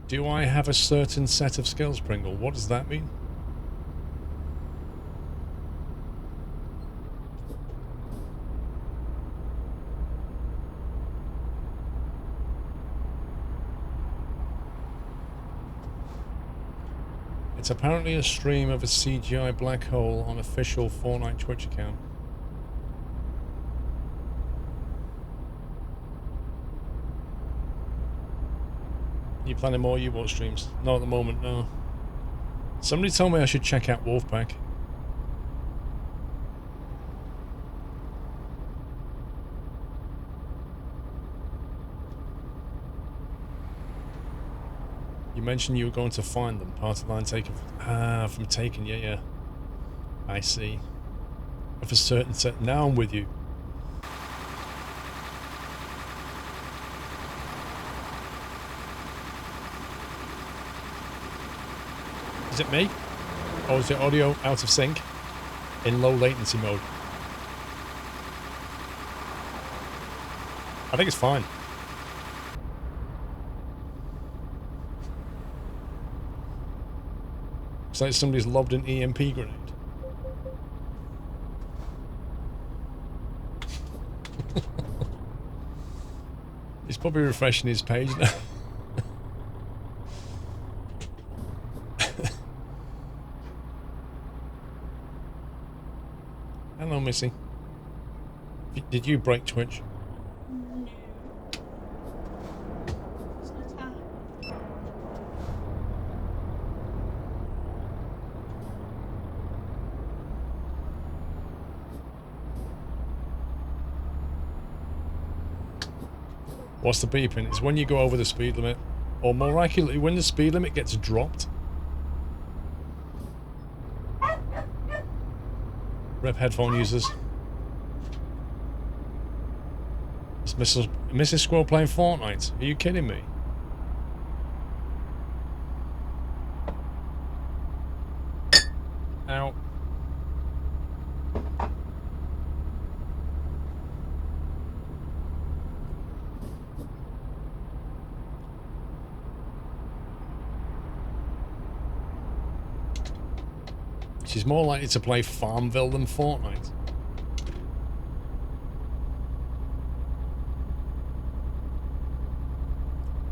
Do I have a certain set of skills, Pringle? What does that mean? It's apparently a stream of a CGI black hole on official Fortnite Twitch account. You planning more U-boat streams? Not at the moment, no. Somebody told me I should check out Wolfpack. You mentioned you were going to find them. Part of the line taken. From Taken. Yeah. I see. Of a certain set. Now I'm with you. Is it me? Or is the audio out of sync? In low latency mode? I think it's fine. It's like somebody's lobbed an EMP grenade. He's probably refreshing his page now. Hello, Missy. Did you break Twitch? No. It's not time. What's the beeping? It's when you go over the speed limit. Or more accurately, when the speed limit gets dropped. Rep headphone users. Is Mrs. Squirrel playing Fortnite? Are you kidding me? Ow. She's more likely to play Farmville than Fortnite.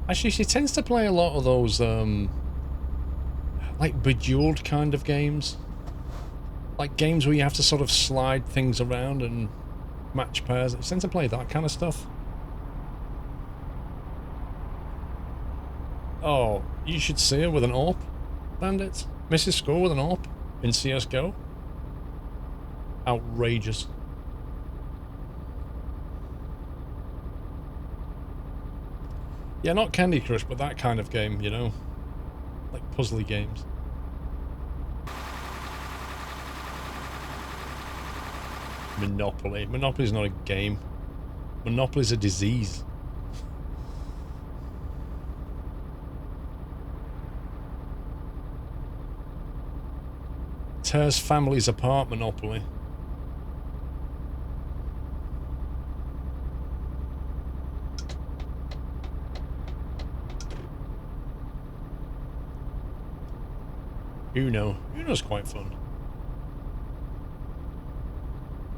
Actually, she tends to play a lot of those, like Bejeweled kind of games. Like games where you have to sort of slide things around and match pairs. She tends to play that kind of stuff. Oh, you should see her with an AWP, Bandit. Mrs. Score with an AWP in CSGO. Outrageous. Yeah, not Candy Crush, but that kind of game, you know? Like puzzly games. Monopoly. Monopoly's not a game. Monopoly's a disease. Tears families apart, Monopoly. Uno. Uno's quite fun.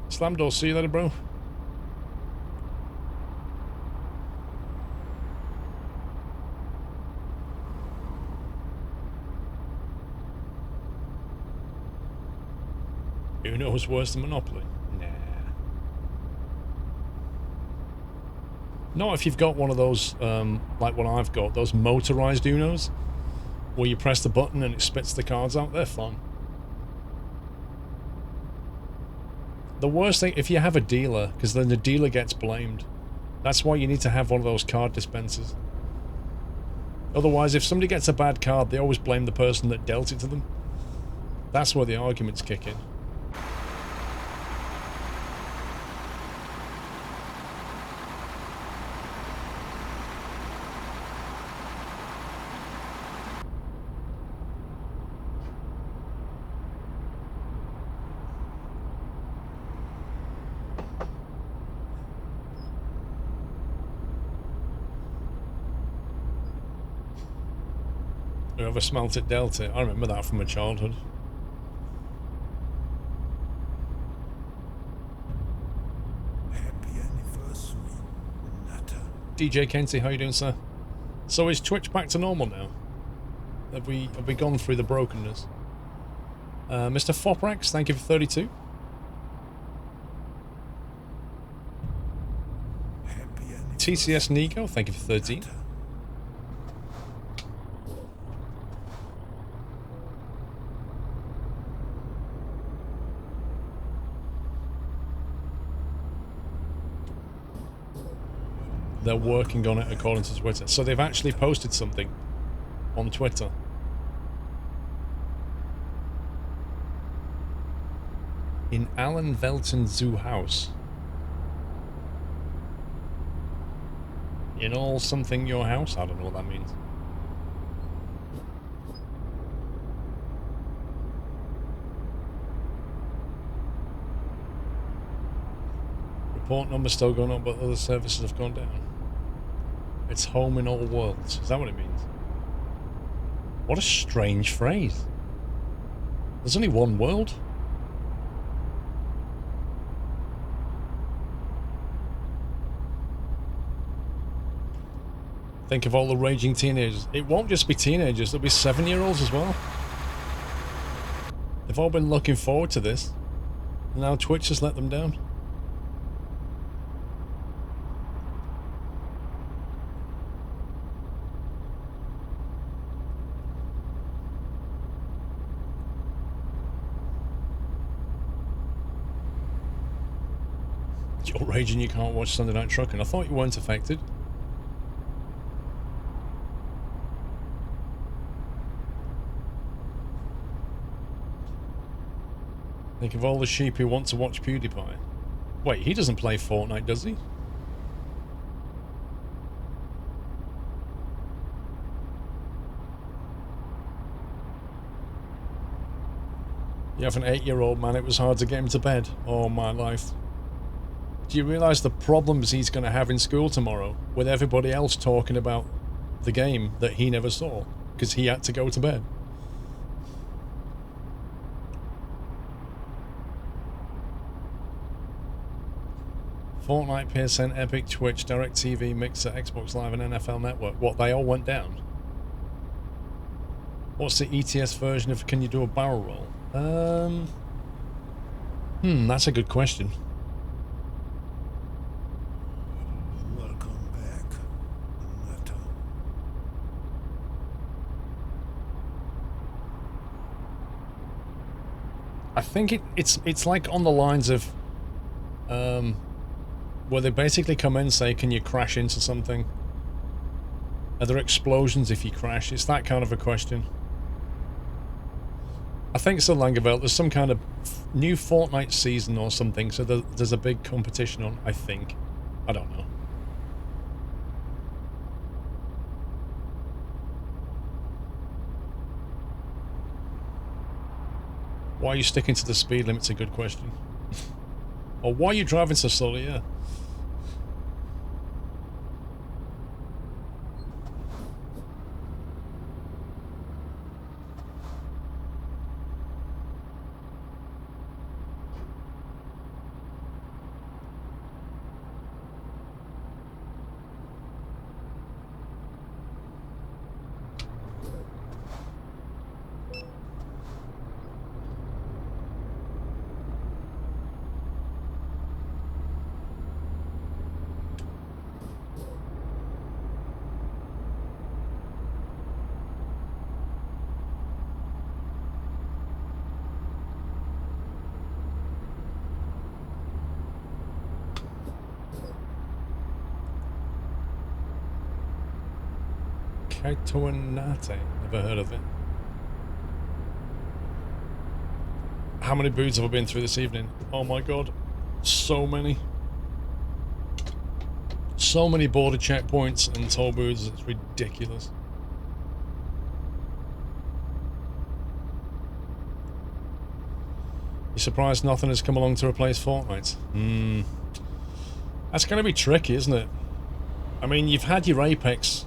Slam door, see you later, bro. Uno was worse than Monopoly. Nah. Not if you've got one of those, like what I've got, those motorized Unos, where you press the button and it spits the cards out. They're fun. The worst thing, if you have a dealer, because then the dealer gets blamed. That's why you need to have one of those card dispensers. Otherwise, if somebody gets a bad card, they always blame the person that dealt it to them. That's where the arguments kick in. Whoever smelt it dealt it. I remember that from my childhood. Happy anniversary, Nutter. DJ Kenty, how you doing, sir? So is Twitch back to normal now? Have we gone through the brokenness? Mr. Foprex, thank you for 32. Happy TCS Nico, thank you for 13. Nutter. They're working on it according to Twitter. So they've actually posted something on Twitter. In Alan Velton Zoo House. In all something your house? I don't know what that means. Report number's still going up, but other services have gone down. It's home in all worlds. Is that what it means? What a strange phrase. There's only one world. Think of all the raging teenagers. It won't just be teenagers, there'll be 7-year-olds as well. They've all been looking forward to this. And now Twitch has let them down. You're raging you can't watch Sunday Night Trucking. I thought you weren't affected. Think of all the sheep who want to watch PewDiePie. Wait, he doesn't play Fortnite, does he? You have an 8-year-old man, it was hard to get him to bed. Oh, my life. Do you realise the problems he's going to have in school tomorrow with everybody else talking about the game that he never saw because he had to go to bed? Fortnite, PSN, Epic, Twitch, DirecTV, Mixer, Xbox Live and NFL Network. What, they all went down? What's the ETS version of can you do a barrel roll? That's a good question. Welcome back, Nutter. I think it's like on the lines of where they basically come in and say, can you crash into something? Are there explosions if you crash? It's that kind of a question. I think so, Langeveld. There's some kind of new Fortnite season or something, so there's a big competition on, I think. I don't know. Why are you sticking to the speed limit's a good question. Or why are you driving so slowly, yeah. Kaitoanate. Never heard of it. How many booths have I been through this evening? Oh my god. So many. So many border checkpoints and toll booths, it's ridiculous. You surprised nothing has come along to replace Fortnite? That's going to be tricky, isn't it? I mean, you've had your Apex.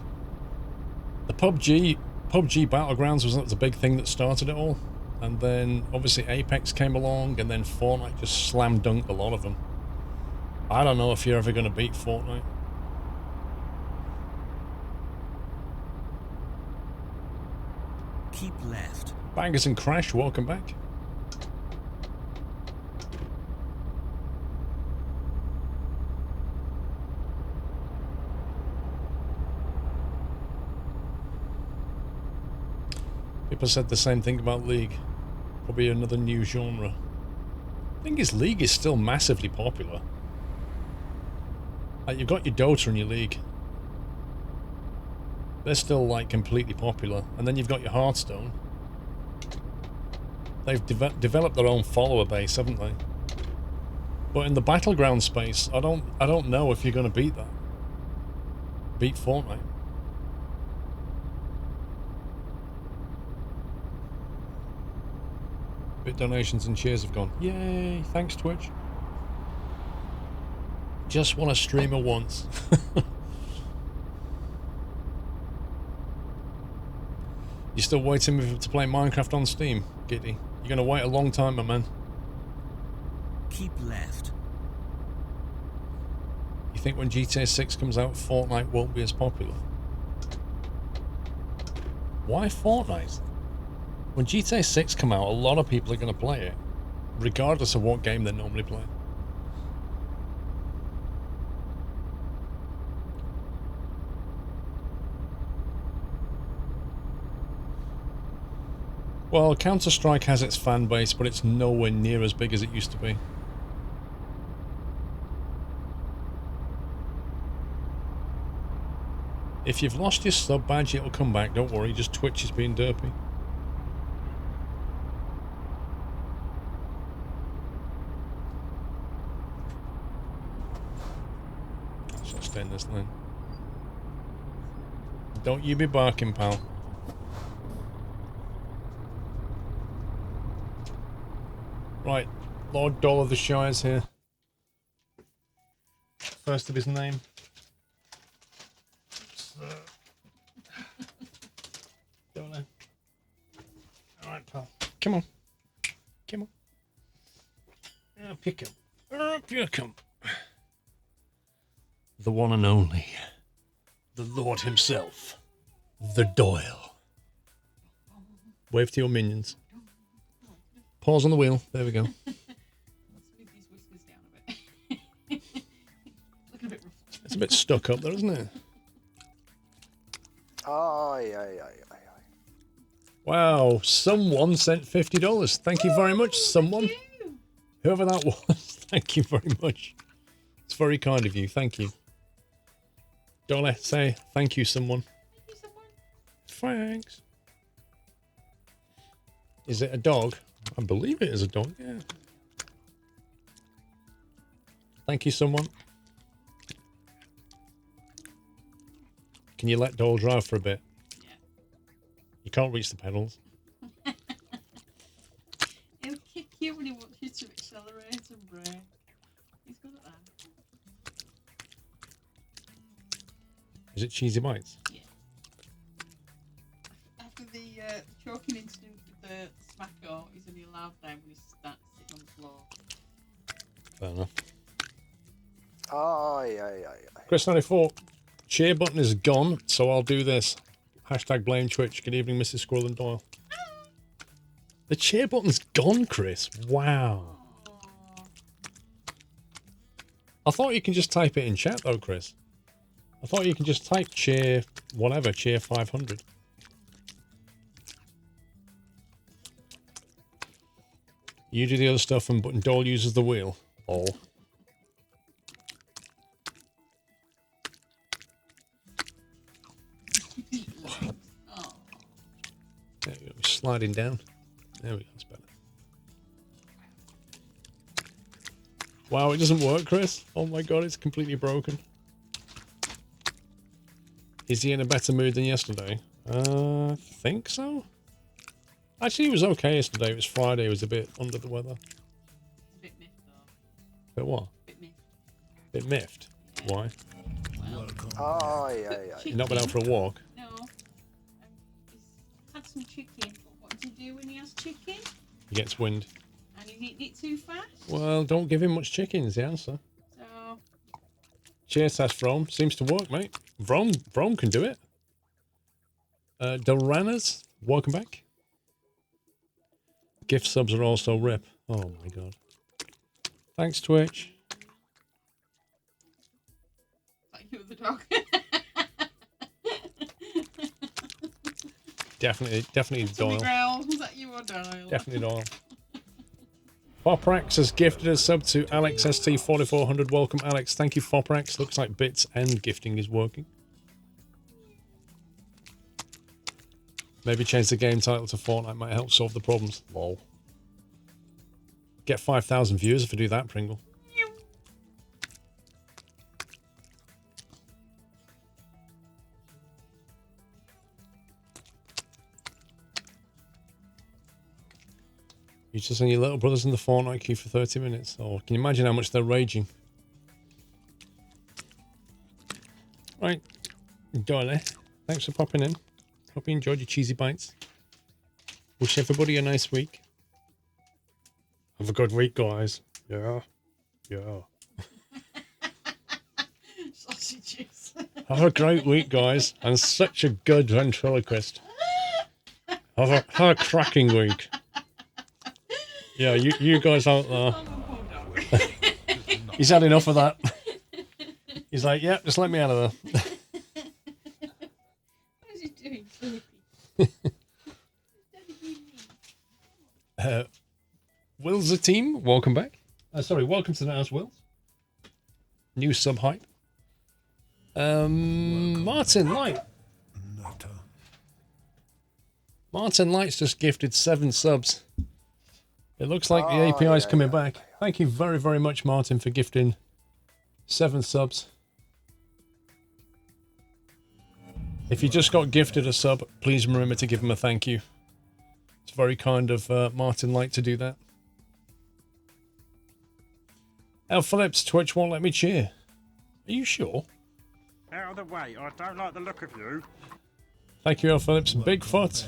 The PUBG PUBG Battlegrounds was the big thing that started it all. And then obviously Apex came along, and then Fortnite just slam dunked a lot of them. I don't know if you're ever going to beat Fortnite. Keep left. Bangers and Crash, welcome back. People said the same thing about League. Probably another new genre. The thing is, League is still massively popular. Like, you've got your Dota and your League. They're still, like, completely popular. And then you've got your Hearthstone. They've developed their own follower base, haven't they? But in the Battleground space, I don't know if you're going to beat that. Beat Fortnite. Bit donations and cheers have gone. Yay! Thanks, Twitch. Just want to stream her once. You still waiting to play Minecraft on Steam, Giddy? You're gonna wait a long time, my man. Keep left. You think when GTA 6 comes out, Fortnite won't be as popular? Why Fortnite? When GTA 6 come out, a lot of people are going to play it, regardless of what game they normally play. Well, Counter-Strike has its fan base, but it's nowhere near as big as it used to be. If you've lost your sub badge, it'll come back, don't worry, just Twitch is being derpy. So I'll stay in this lane. Don't you be barking, pal. Right, Lord Doll of the Shire's here. First of his name. Alright, pal. Come on. Come on. Up you come. Up you come. The one and only. The Lord himself. The Doyle. Wave to your minions. Pause on the wheel. There we go. Let's move these whiskers down a bit. Looking a bit rough. It's a bit stuck up there, isn't it? Aye, aye, aye, aye, aye. Wow, someone sent $50. Thank you very much, someone. Whoever that was, thank you very much. It's very kind of you, thank you. Dolly, say thank you, someone. Thank you, someone. Thanks. Is it a dog? I believe it is a dog, yeah. Thank you, someone. Can you let Dole drive for a bit? Yeah. You can't reach the pedals. He'll kick you when he wants you to accelerate and brake. He's good at that. Is it Cheesy Bites? Yeah. After the choking incident with the smacker, he's only allowed down when he starts sitting on the floor. Fair enough. Aye, aye, aye, aye. Chris94, cheer button is gone, so I'll do this. Hashtag blame Twitch. Good evening, Mrs. Squirrel and Doyle. The cheer button's gone, Chris. Wow. Aww. I thought you can just type it in chat, though, Chris. I thought you can just type cheer, whatever, cheer 500. You do the other stuff and Doyle uses the wheel. Oh. Oh. There we go. We're sliding down. There we go. That's better. Wow, it doesn't work, Chris. Oh my god, it's completely broken. Is he in a better mood than yesterday? I think so. Actually, he was okay yesterday. It was Friday. He was a bit under the weather. It's a bit miffed, though. Bit what? Bit miffed. Bit miffed. Yeah. Why? Well, Welcome. Aye, aye, aye. You've not been out for a walk? no. some chicken. But what does he do when he has chicken? He gets wind. And he's eating it too fast? Well, don't give him much chicken is the answer. So... Cheers, test Vrom. Seems to work, mate. Vrom can do it. Doranas, welcome back. Gift subs are also rip. Oh my god. Thanks, Twitch. Like you with the dog. Definitely Doyle. Growl. Was that you or Doyle? Definitely Doyle. Foprax has gifted a sub to Alex ST4400. Welcome, Alex. Thank you, Foprax. Looks like bits and gifting is working. Maybe change the game title to Fortnite might help solve the problems. Lol. Get 5,000 views if I do that, Pringle. You just and your little brothers in the Fortnite queue for 30 minutes. Oh, can you imagine how much they're raging? Right. Go on there. Thanks for popping in. Hope you enjoyed your cheesy bites. Wish everybody a nice week. Have a good week, guys. Yeah. Yeah. Sausages. Have a great week, guys. And such a good ventriloquist. Have a cracking week. Yeah, you guys out there. He's had enough of that. He's like, yeah, just let me out of there. What is he doing? Will's the team. Welcome back. Sorry, welcome to the house, Will. New sub hype. Martin Light. Nutter. Martin Light's just gifted 7 subs. It looks like the API is coming back. Thank you very, very much, Martin, for gifting 7 subs. If you just got gifted a sub, please remember to give him a thank you. It's very kind of Martin Light to do that. El Phillips, Twitch won't let me cheer. Are you sure? Out of the way, I don't like the look of you. Thank you, El Phillips. Bigfoot,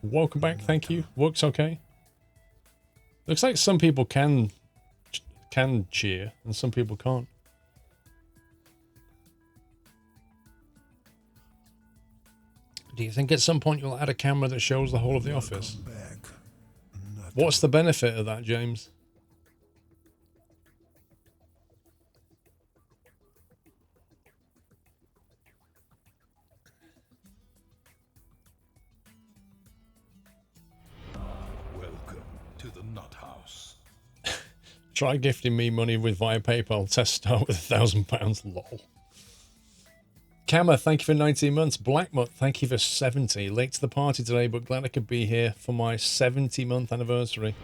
welcome back, thank you. Works okay. Looks like some people can cheer and some people can't. Do you think at some point you'll add a camera that shows the whole of the office? What's the benefit of that, James? Welcome to the Nut House. Try gifting me money via PayPal. Test start with £1,000. Lol. Kammer, thank you for 19 months. Blackmut, thank you for 70. Late to the party today, but glad I could be here for my 70-month anniversary.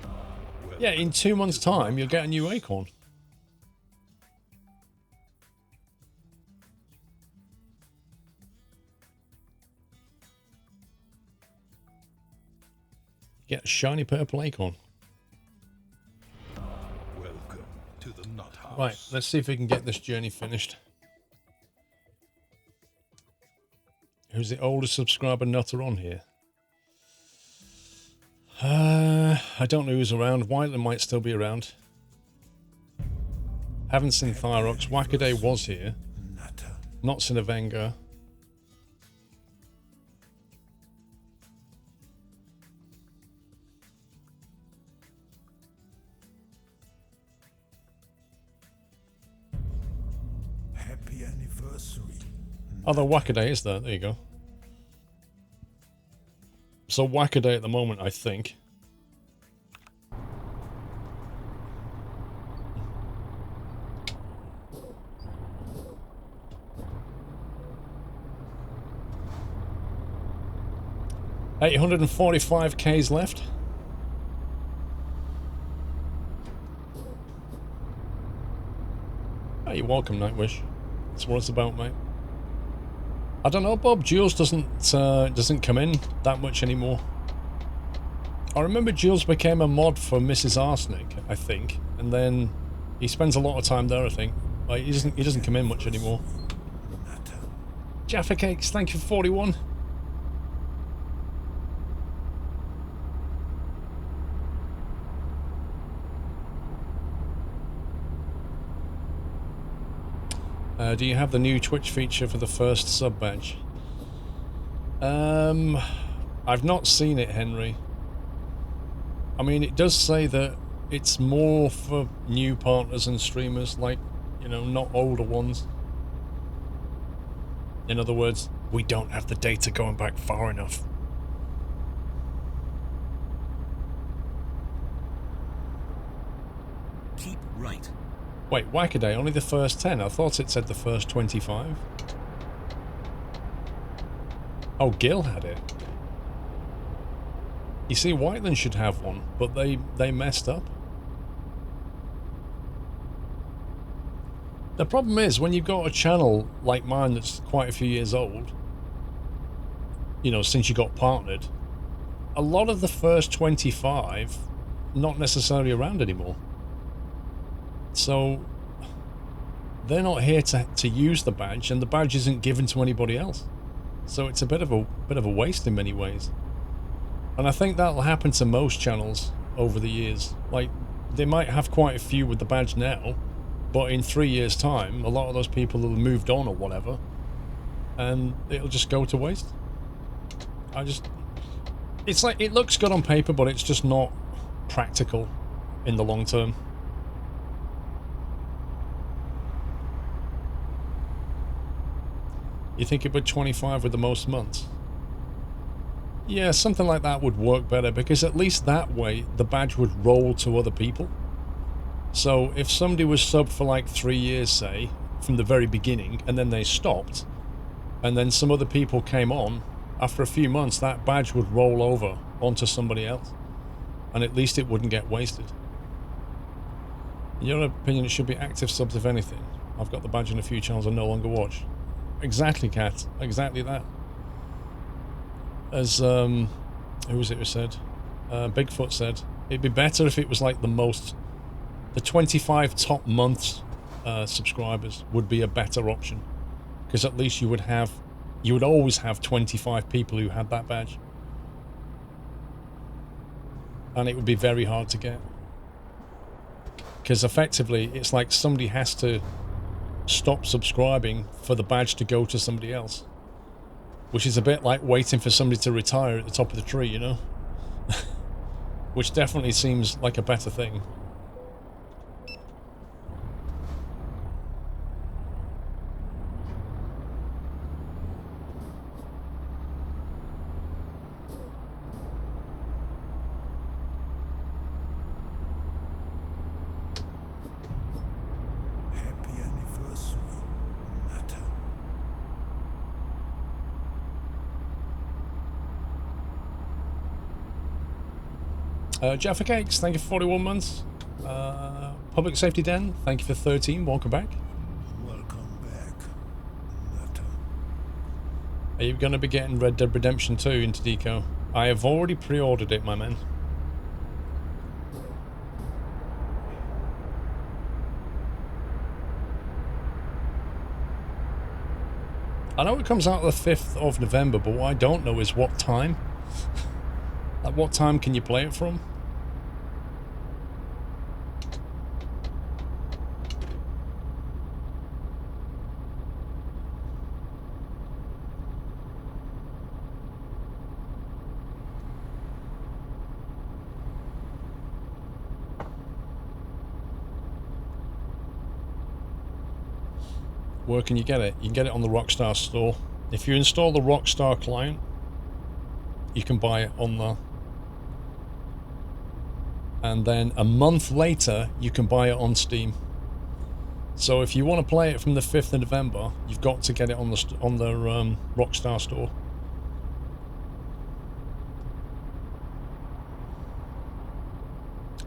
Yeah, in 2 months' time, you'll get a new acorn. Get a shiny purple acorn. Welcome to the Nut House. Right, let's see if we can get this journey finished. Who's the oldest subscriber nutter on here? I don't know who's around. Whiteland might still be around. Haven't seen Thyrox. Wackaday was here. Nutter. Not seen Avenger. Happy anniversary. Oh, the Wackaday is there. There you go. So Wackaday at the moment, I think. $845K's left. Oh, you're welcome, Nightwish. That's what it's about, mate. I don't know, Bob. Jules doesn't come in that much anymore. I remember Jules became a mod for Mrs. Arsenic, I think, and then he spends a lot of time there. I think like, he doesn't come in much anymore. Jaffa Cakes, thank you for 41. Do you have the new Twitch feature for the first sub badge? I've not seen it, Henry. I mean, it does say that it's more for new partners and streamers, like, you know, not older ones. In other words, we don't have the data going back far enough. Keep right. Wait, whackaday, only the first 10? I thought it said the first 25. Oh, Gil had it. You see, Whiteland should have one, but they messed up. The problem is, when you've got a channel like mine that's quite a few years old, you know, since you got partnered, a lot of the first 25 not necessarily around anymore. So they're not here to use the badge, and the badge isn't given to anybody else. So it's a bit of a waste in many ways. And I think that'll happen to most channels over the years. Like, they might have quite a few with the badge now, but in 3 years' time, a lot of those people will have moved on or whatever, and it'll just go to waste. It's like, it looks good on paper, but it's just not practical in the long term. You think it would 25 with the most months? Yeah, something like that would work better, because at least that way the badge would roll to other people. So if somebody was sub for like 3 years, say, from the very beginning, and then they stopped, and then some other people came on, after a few months that badge would roll over onto somebody else, and at least it wouldn't get wasted. In your opinion, it should be active subs if anything. I've got the badge in a few channels I no longer watch. Exactly, Kat. Exactly that. As, who was it who said? Bigfoot said, it'd be better if it was like the 25 top months subscribers would be a better option. Because at least you would always have 25 people who had that badge. And it would be very hard to get. Because effectively, it's like somebody has to stop subscribing for the badge to go to somebody else. Which is a bit like waiting for somebody to retire at the top of the tree, you know? Which definitely seems like a better thing. Happy anniversary, Nata. Jaffa Cakes, thank you for 41 months. Public Safety Den, thank you for 13. Welcome back. Welcome back, Nata. Are you going to be getting Red Dead Redemption 2 into Deco? I have already pre-ordered it, my man. I know it comes out the 5th of November, but what I don't know is what time. Like, what time can you play it from? Where can you get it? You can get it on the Rockstar store. If you install the Rockstar client, you can buy it on there. And then a month later, you can buy it on Steam. So if you want to play it from the 5th of November, you've got to get it on the Rockstar store.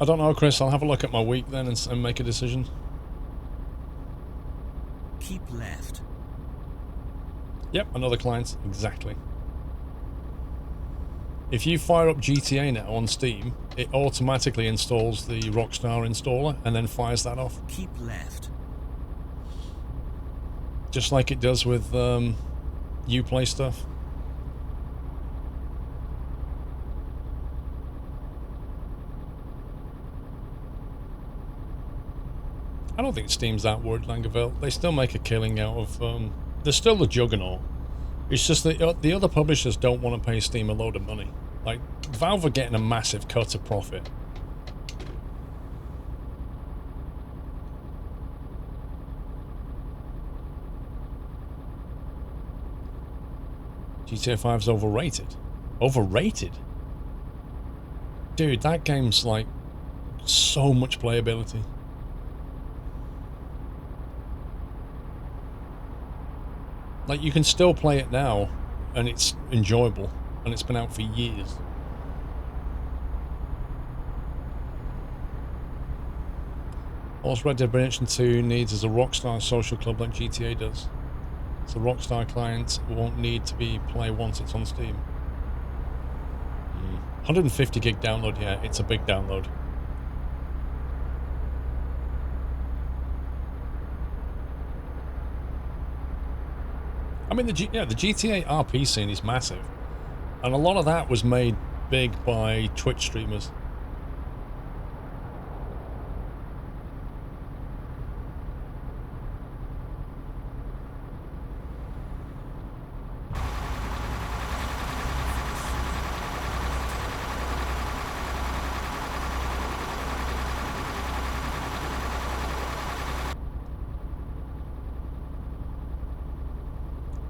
I don't know, Chris. I'll have a look at my week then and make a decision. Keep left. Yep, another client. Exactly. If you fire up GTA now on Steam, it automatically installs the Rockstar installer and then fires that off. Keep left. Just like it does with Uplay stuff. I don't think Steam's that worried, Langeville. They still make a killing out of... they're still the juggernaut. It's just that the other publishers don't want to pay Steam a load of money. Like, Valve are getting a massive cut of profit. GTA 5's overrated. Overrated? Dude, that game's like so much playability. Like, you can still play it now and it's enjoyable, and it's been out for years. All Red Dead Redemption 2 needs is a Rockstar social club like GTA does. So Rockstar client won't need to be play once it's on Steam. 150 gig download, yeah, it's a big download. I mean, the GTA RP scene is massive, and a lot of that was made big by Twitch streamers.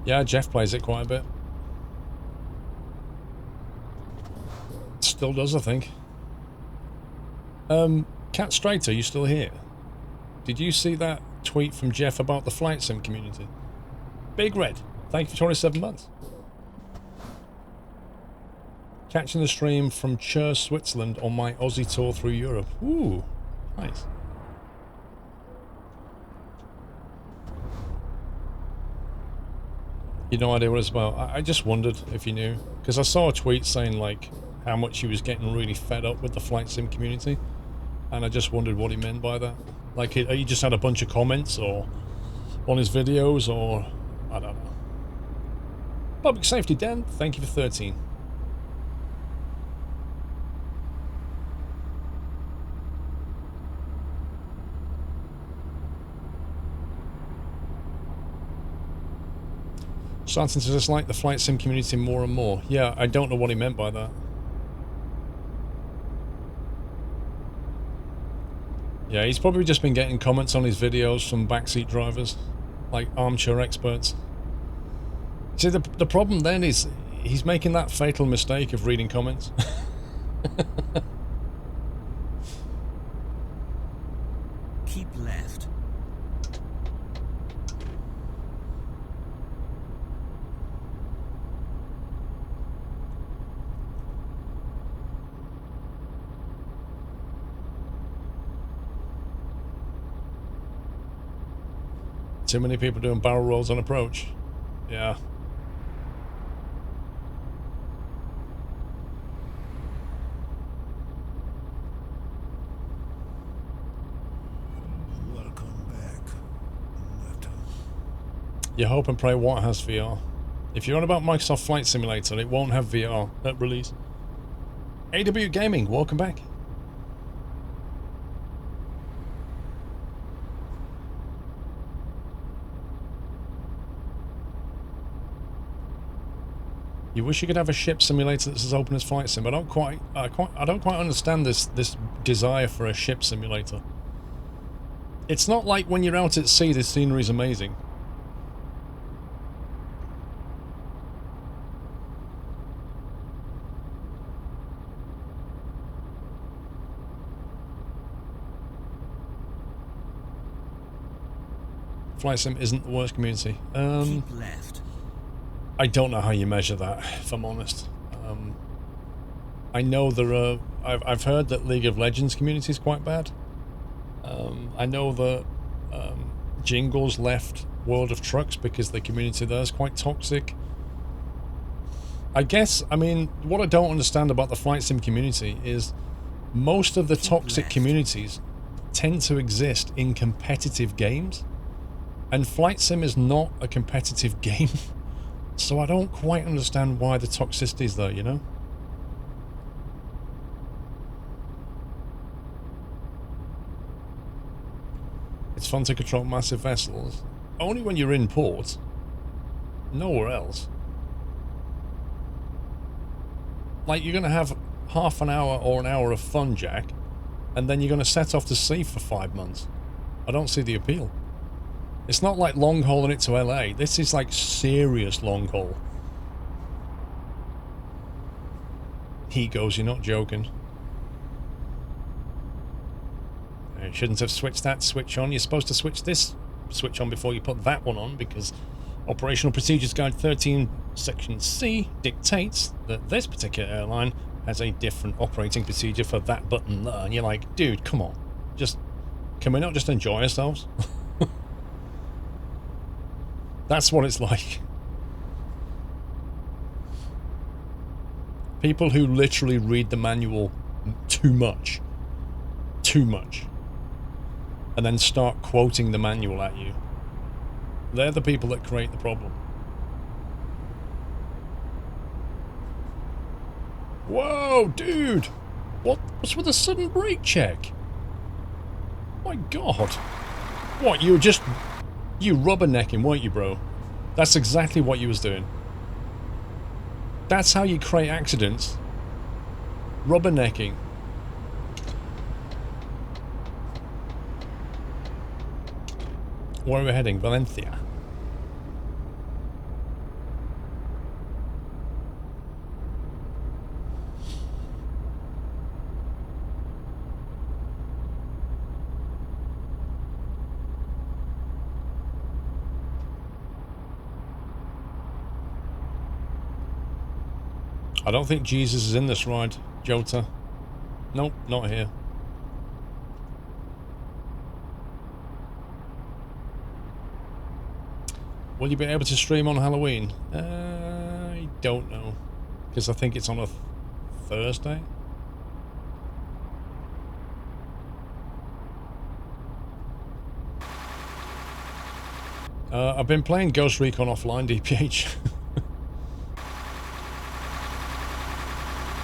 Yeah, Jeff plays it quite a bit. Still does, I think. Cat Strater, are you still here? Did you see that tweet from Jeff about the flight sim community? Big Red, thank you for 27 months. Catching the stream from Chur, Switzerland on my Aussie tour through Europe. Ooh, nice. You no idea what it's about. I just wondered if you knew, because I saw a tweet saying like how much he was getting really fed up with the flight sim community, and I just wondered what he meant by that. Like, he just had a bunch of comments or on his videos, or I don't know. Public Safety Den, thank you for 13. Starting to dislike the flight sim community more and more. Yeah, I don't know what he meant by that. Yeah, he's probably just been getting comments on his videos from backseat drivers, like armchair experts. See, the problem then is he's making that fatal mistake of reading comments. Keep left. Too many people doing barrel rolls on approach. Yeah. Welcome back, Nata. You hope and pray what has VR. If you're on about Microsoft Flight Simulator, it won't have VR at release. AW Gaming, welcome back. You wish you could have a ship simulator that's as open as Flight Sim. I don't quite understand this desire for a ship simulator. It's not like when you're out at sea, the scenery is amazing. Flight Sim isn't the worst community. Keep left. I don't know how you measure that, if I'm honest. I know there are... I've heard that League of Legends community is quite bad. I know that Jingles left World of Trucks because the community there is quite toxic. I guess, I mean, what I don't understand about the Flight Sim community is most of the toxic communities tend to exist in competitive games. And Flight Sim is not a competitive game. So I don't quite understand why the toxicity is there, you know? fun to control massive vessels. Only when you're in port. Nowhere else. Like, you're going to have half an hour or an hour of fun, Jack, and then you're going to set off to sea for 5 months. I don't see the appeal. It's not like long hauling it to LA. This is like serious long haul. He goes, you're not joking. You shouldn't have switched that switch on. You're supposed to switch this switch on before you put that one on, because Operational Procedures Guide 13 Section C dictates that this particular airline has a different operating procedure for that button there. And you're like, dude, come on. Can we not just enjoy ourselves? That's what it's like. People who literally read the manual too much, and then start quoting the manual at you. They're the people that create the problem. Whoa, dude! What's with the sudden brake check? My God. What, you rubbernecking, weren't you, bro? That's exactly what you was doing. That's how you create accidents. Rubbernecking. Where are we heading? Valencia. I don't think Jesus is in this ride, Jota. Nope, not here. Will you be able to stream on Halloween? I don't know. Because I think it's on a Thursday. I've been playing Ghost Recon offline, DPH.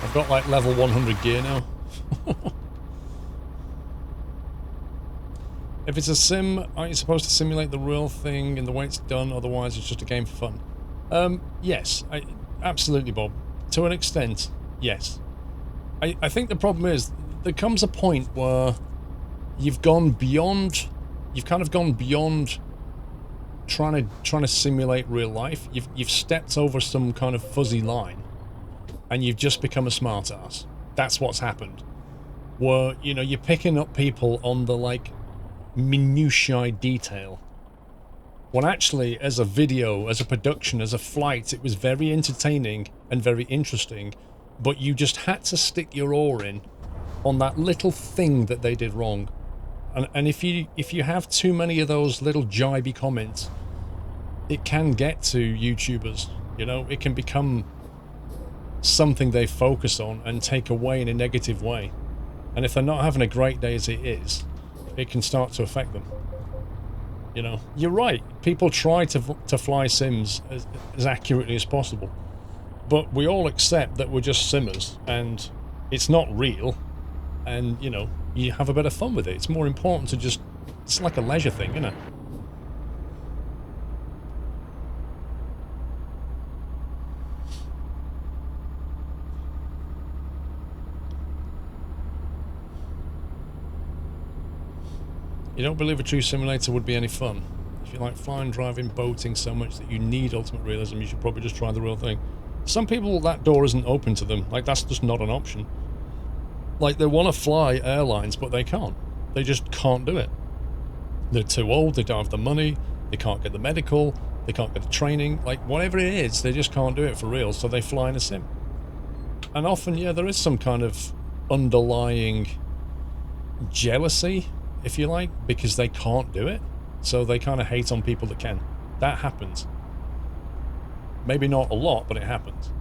I've got like level 100 gear now. If it's a sim, aren't you supposed to simulate the real thing and the way it's done? Otherwise, it's just a game for fun. Yes, absolutely, Bob. To an extent, yes. I think the problem is there comes a point where you've kind of gone beyond trying to simulate real life. You've stepped over some kind of fuzzy line, and you've just become a smartass. That's what's happened. Where, you know, you're picking up people on the, like, minutiae detail. When actually, as a video, as a production, as a flight, it was very entertaining and very interesting, but you just had to stick your oar in on that little thing that they did wrong. And if you have too many of those little jibey comments, it can get to YouTubers, you know? It can become something they focus on and take away in a negative way. And if they're not having a great day as it is, it can start to affect them. You know, you're right. People try to fly sims as accurately as possible. But we all accept that we're just simmers and it's not real. And, you know, you have a bit of fun with it. It's more important to just... It's like a leisure thing, isn't it? You don't believe a true simulator would be any fun. If you like flying, driving, boating so much that you need ultimate realism, you should probably just try the real thing. Some people, that door isn't open to them. Like, that's just not an option. Like, they want to fly airlines, but they can't. They just can't do it. They're too old, they don't have the money, they can't get the medical, they can't get the training. Like, whatever it is, they just can't do it for real, so they fly in a sim. And often, yeah, there is some kind of underlying jealousy, if you like, because they can't do it. So they kind of hate on people that can. That happens. Maybe not a lot, but it happens.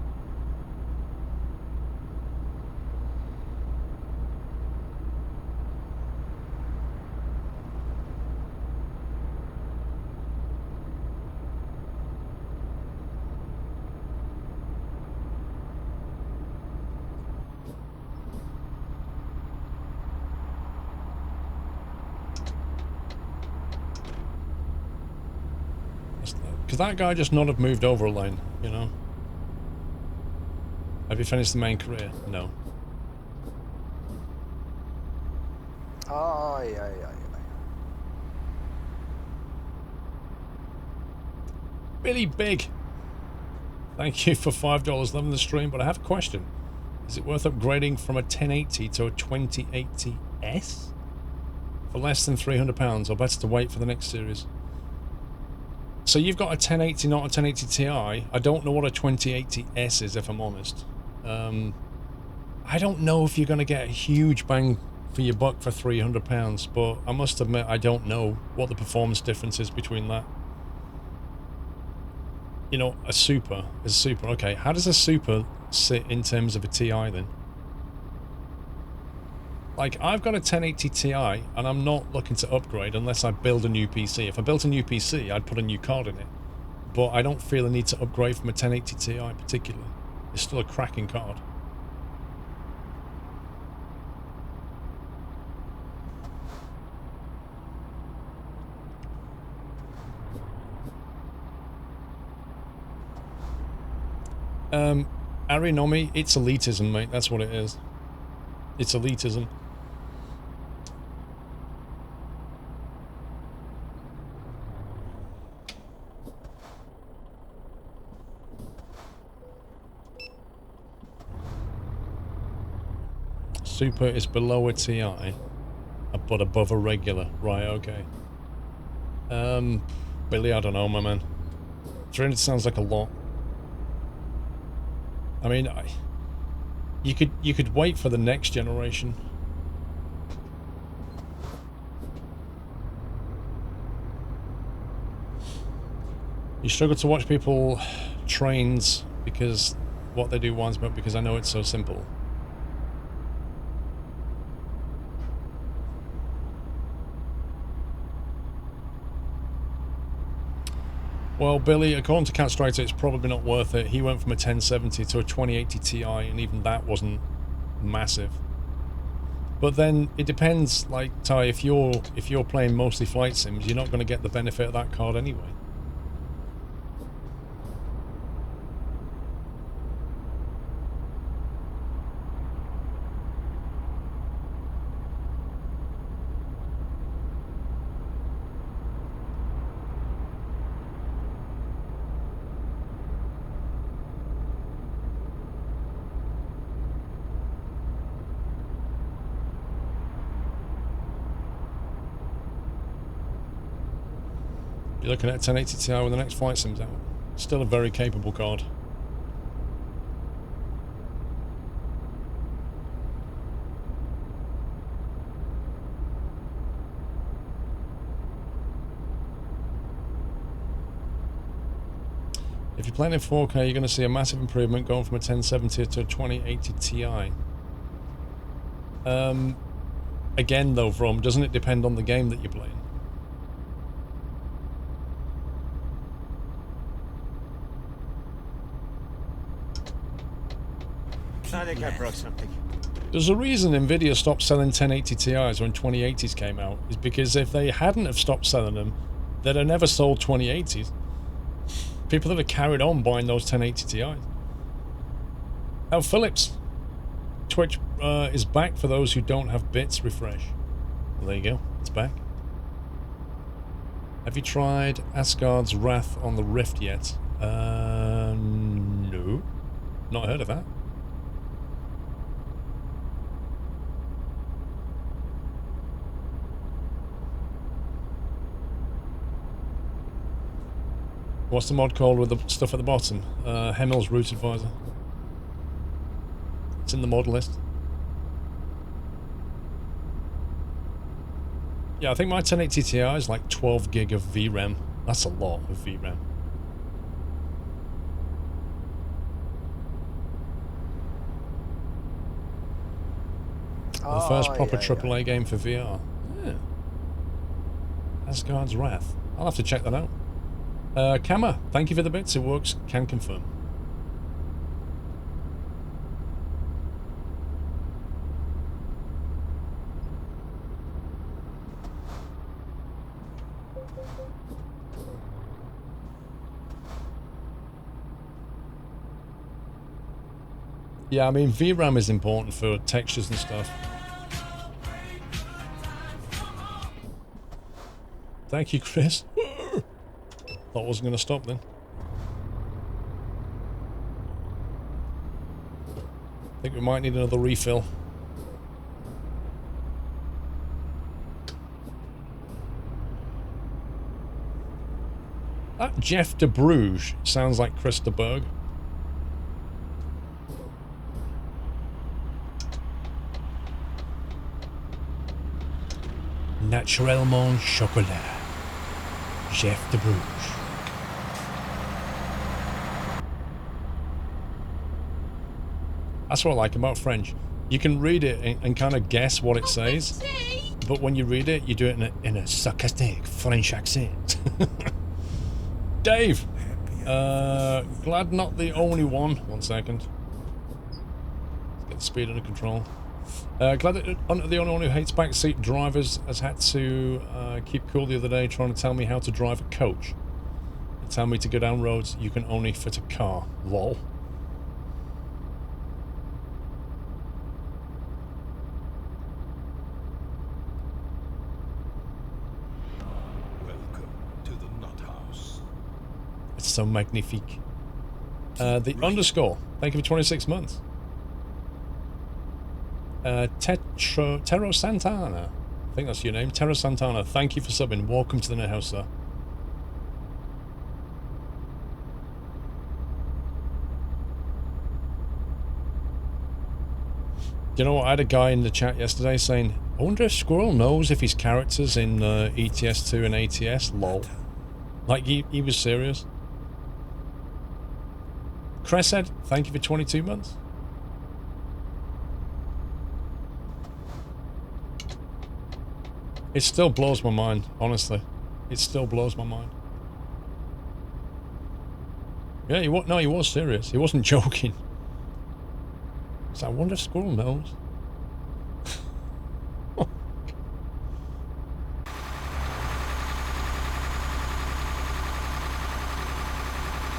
Because that guy just not have moved over a lane, you know? Have you finished the main career? No. Aye, aye, aye, aye. Billy Big! Thank you for $5 loving the stream, but I have a question. Is it worth upgrading from a 1080 to a 2080S? For less than £300, or better to wait for the next series? So you've got a 1080, not a 1080 Ti. I don't know what a 2080S is, if I'm honest. I don't know if you're going to get a huge bang for your buck for £300, but I must admit I don't know what the performance difference is between that. You know, a Super is Super. Okay, how does a Super sit in terms of a Ti then? Like, I've got a 1080 Ti, and I'm not looking to upgrade unless I build a new PC. If I built a new PC, I'd put a new card in it. But I don't feel a need to upgrade from a 1080 Ti particularly. It's still a cracking card. Arinomi, it's elitism, mate. That's what it is. It's elitism. Super is below a TI, but above a regular. Right, okay. Billy, I don't know, my man. 300 sounds like a lot. I mean, you could wait for the next generation. You struggle to watch people trains because what they do winds me up because I know it's so simple. Well, Billy, according to Cat Striker, it's probably not worth it. He went from a 1070 to a 2080 Ti, and even that wasn't massive. But then it depends, like Ty, if you're playing mostly flight sims, you're not going to get the benefit of that card anyway. You're looking at a 1080 Ti when the next flight sim's out. Still a very capable card. If you're playing in 4K, you're going to see a massive improvement going from a 1070 to a 2080 Ti. Again though, From, doesn't it depend on the game that you're playing? I think I broke something. There's a reason Nvidia stopped selling 1080 Ti's when 2080s came out, is because if they hadn't have stopped selling them, they'd have never sold 2080s. People that have carried on buying those 1080 Ti's. Oh, Phillips. Twitch is back for those who don't have bits. Refresh. Well, there you go. It's back. Have you tried Asgard's Wrath on the Rift yet? No. Not heard of that. What's the mod called with the stuff at the bottom? Hemmel's Root Advisor. It's in the mod list. Yeah, I think my 1080 Ti is like 12 gig of VRAM. That's a lot of VRAM. The first proper AAA game for VR. Yeah. Asgard's Wrath. I'll have to check that out. Kama, thank you for the bits. It works. Can confirm. Yeah, I mean, VRAM is important for textures and stuff. Thank you, Chris. Thought I wasn't going to stop then. I think we might need another refill. That Jeff de Bruges sounds like Chris de Berg. Naturellement chocolat. Jeff de Bruges. That's what I like about French. You can read it and kind of guess what it says, but when you read it, you do it in a sarcastic French accent. Dave! Glad not the only one. 1 second. Let's get the speed under control. Glad that the only one who hates backseat drivers has had to keep cool the other day trying to tell me how to drive a coach. And tell me to go down roads you can only fit a car. Lol. Welcome to the Nut House. It's so magnifique. The underscore. Thank you for 26 months. Terro Santana. I think that's your name. Terro Santana. Thank you for subbing. Welcome to the Net House, sir. You know what? I had a guy in the chat yesterday saying, I wonder if Squirrel knows if his characters in ETS2 and ATS. Lol. Like, he was serious. Crescent, thank you for 22 months. It still blows my mind, honestly. It still blows my mind. Yeah, he was serious. He wasn't joking. So I wonder if Squirrel knows.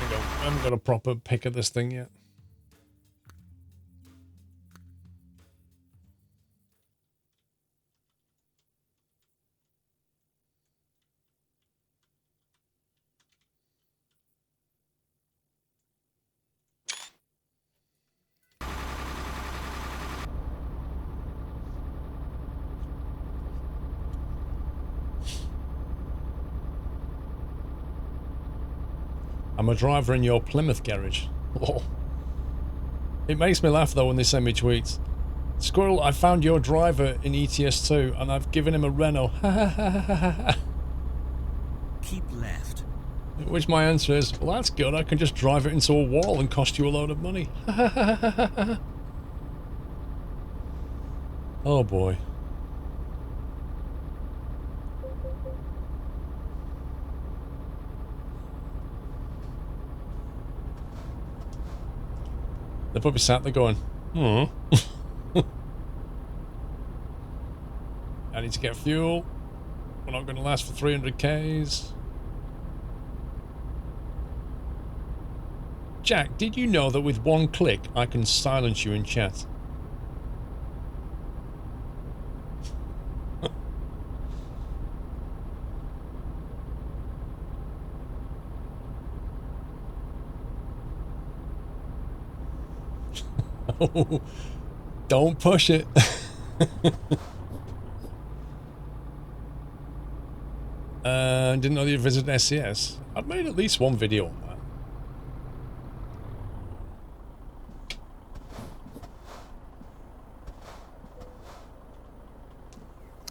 I haven't got a proper pick of this thing yet. I'm a driver in your Plymouth garage. Lol. It makes me laugh though when they send me tweets. Squirrel, I found your driver in ETS2 and I've given him a Renault. Keep left. Which my answer is, well that's good, I can just drive it into a wall and cost you a load of money. Oh boy. They're probably sat there going, I need to get fuel. We're not going to last for 300 Ks. Jack, did you know that with one click I can silence you in chat? Oh, don't push it. Didn't know you visited SCS. I've made at least one video on that.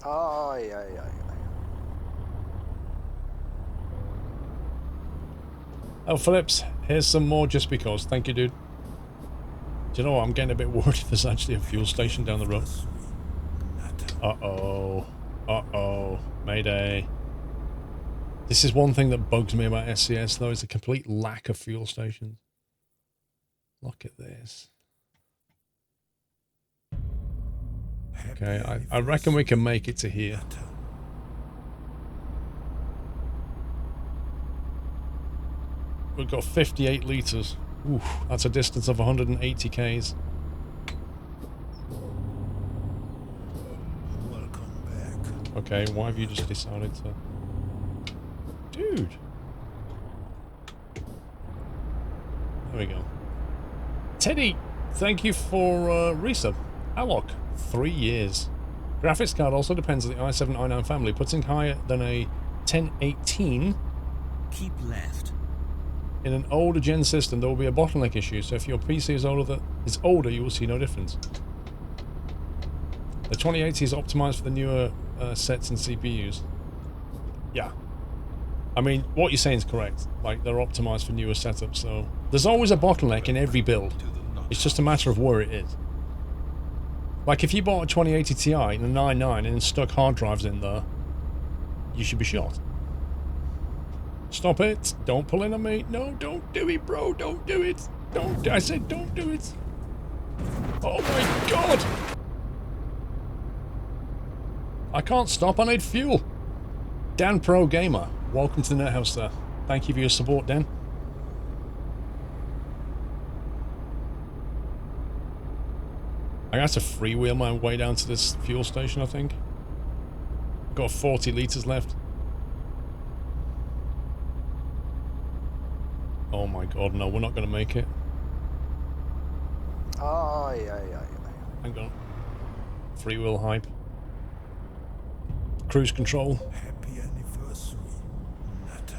Aye, aye, aye, aye. Oh, Phillips, here's some more just because. Thank you, dude. Do you know what? I'm getting a bit worried if there's actually a fuel station down the road. Uh-oh. Uh-oh. Mayday. This is one thing that bugs me about SCS, though, is the complete lack of fuel stations. Look at this. Okay, I reckon we can make it to here. We've got 58 litres. Oof, that's a distance of 180 Ks. Okay, why have you just decided to... Dude! There we go. Teddy! Thank you for resub. Alok, 3 years. Graphics card also depends on the i7 i9 family. Putting higher than a 1018 Keep left. in an older gen system, there will be a bottleneck issue. So if your PC is older, you will see no difference. The 2080 is optimized for the newer sets and CPUs. Yeah. I mean, what you're saying is correct. Like, they're optimized for newer setups, so... There's always a bottleneck in every build. It's just a matter of where it is. Like, if you bought a 2080 Ti and a 9.9 and stuck hard drives in there, you should be shot. Stop it. Don't pull in on me. No, don't do it, bro. Don't do it. Don't. I said don't do it. Oh my god. I can't stop. I need fuel. Dan Pro Gamer. Welcome to the Net House, sir. Thank you for your support, Dan. I have to freewheel my way down to this fuel station, I think. I've got 40 litres left. Oh my god, no, we're not going to make it. Aye. Hang on. Freewheel hype. Cruise control. Happy anniversary, Nata.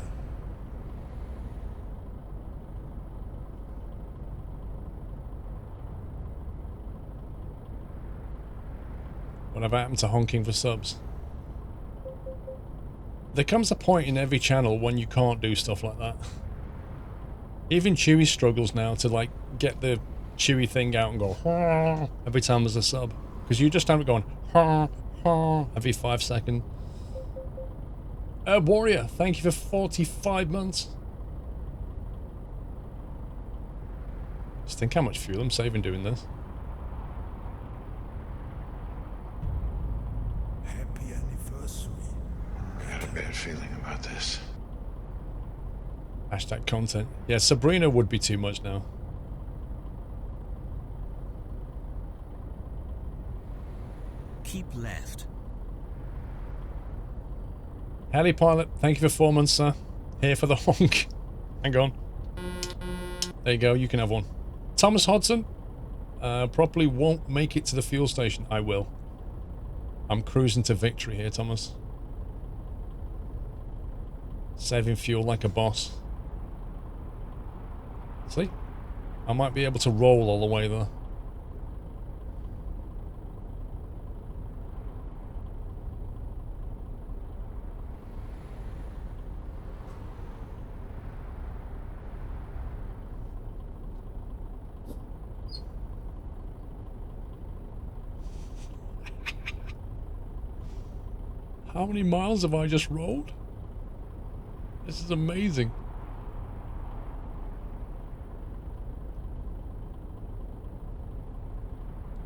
Whatever happened to honking for subs? There comes a point in every channel when you can't do stuff like that. Even Chewy struggles now to, like, get the Chewy thing out and go every time there's a sub. Because you just have it going every 5 seconds. Warrior, thank you for 45 months. Just think how much fuel I'm saving doing this. Happy anniversary. I got a bad feeling about this. Hashtag content. Yeah, Sabrina would be too much now. Keep left. Heli Pilot, thank you for 4 months, sir. Here for the honk. Hang on. There you go, you can have one. Thomas Hodson, probably won't make it to the fuel station. I will. I'm cruising to victory here, Thomas. Saving fuel like a boss. See? I might be able to roll all the way there. How many miles have I just rolled? This is amazing.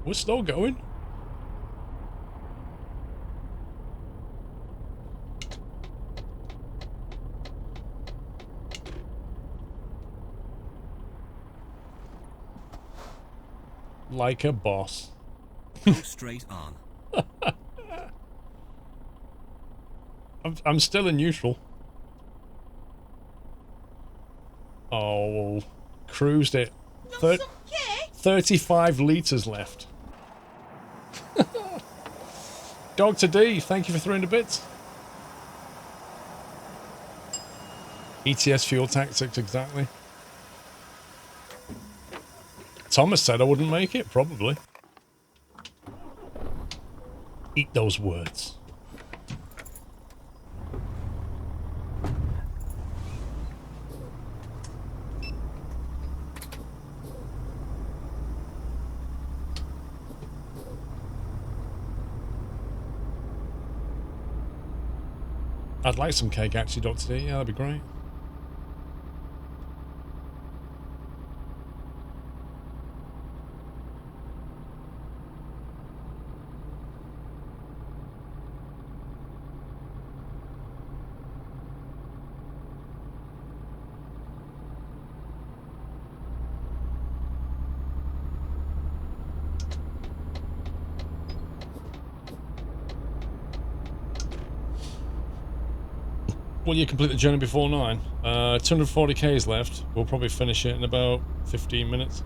We're still going. Like a boss. Go straight on. I'm still in neutral. Oh, cruised it. 35 litres left. Dr. D, thank you for 300 bits. ETS fuel tactics, exactly. Thomas said I wouldn't make it, probably. Eat those words. I'd like some cake actually, Dr. D. Yeah, that'd be great. Will you complete the journey before 9? 240 k's left. We'll probably finish it in about 15 minutes.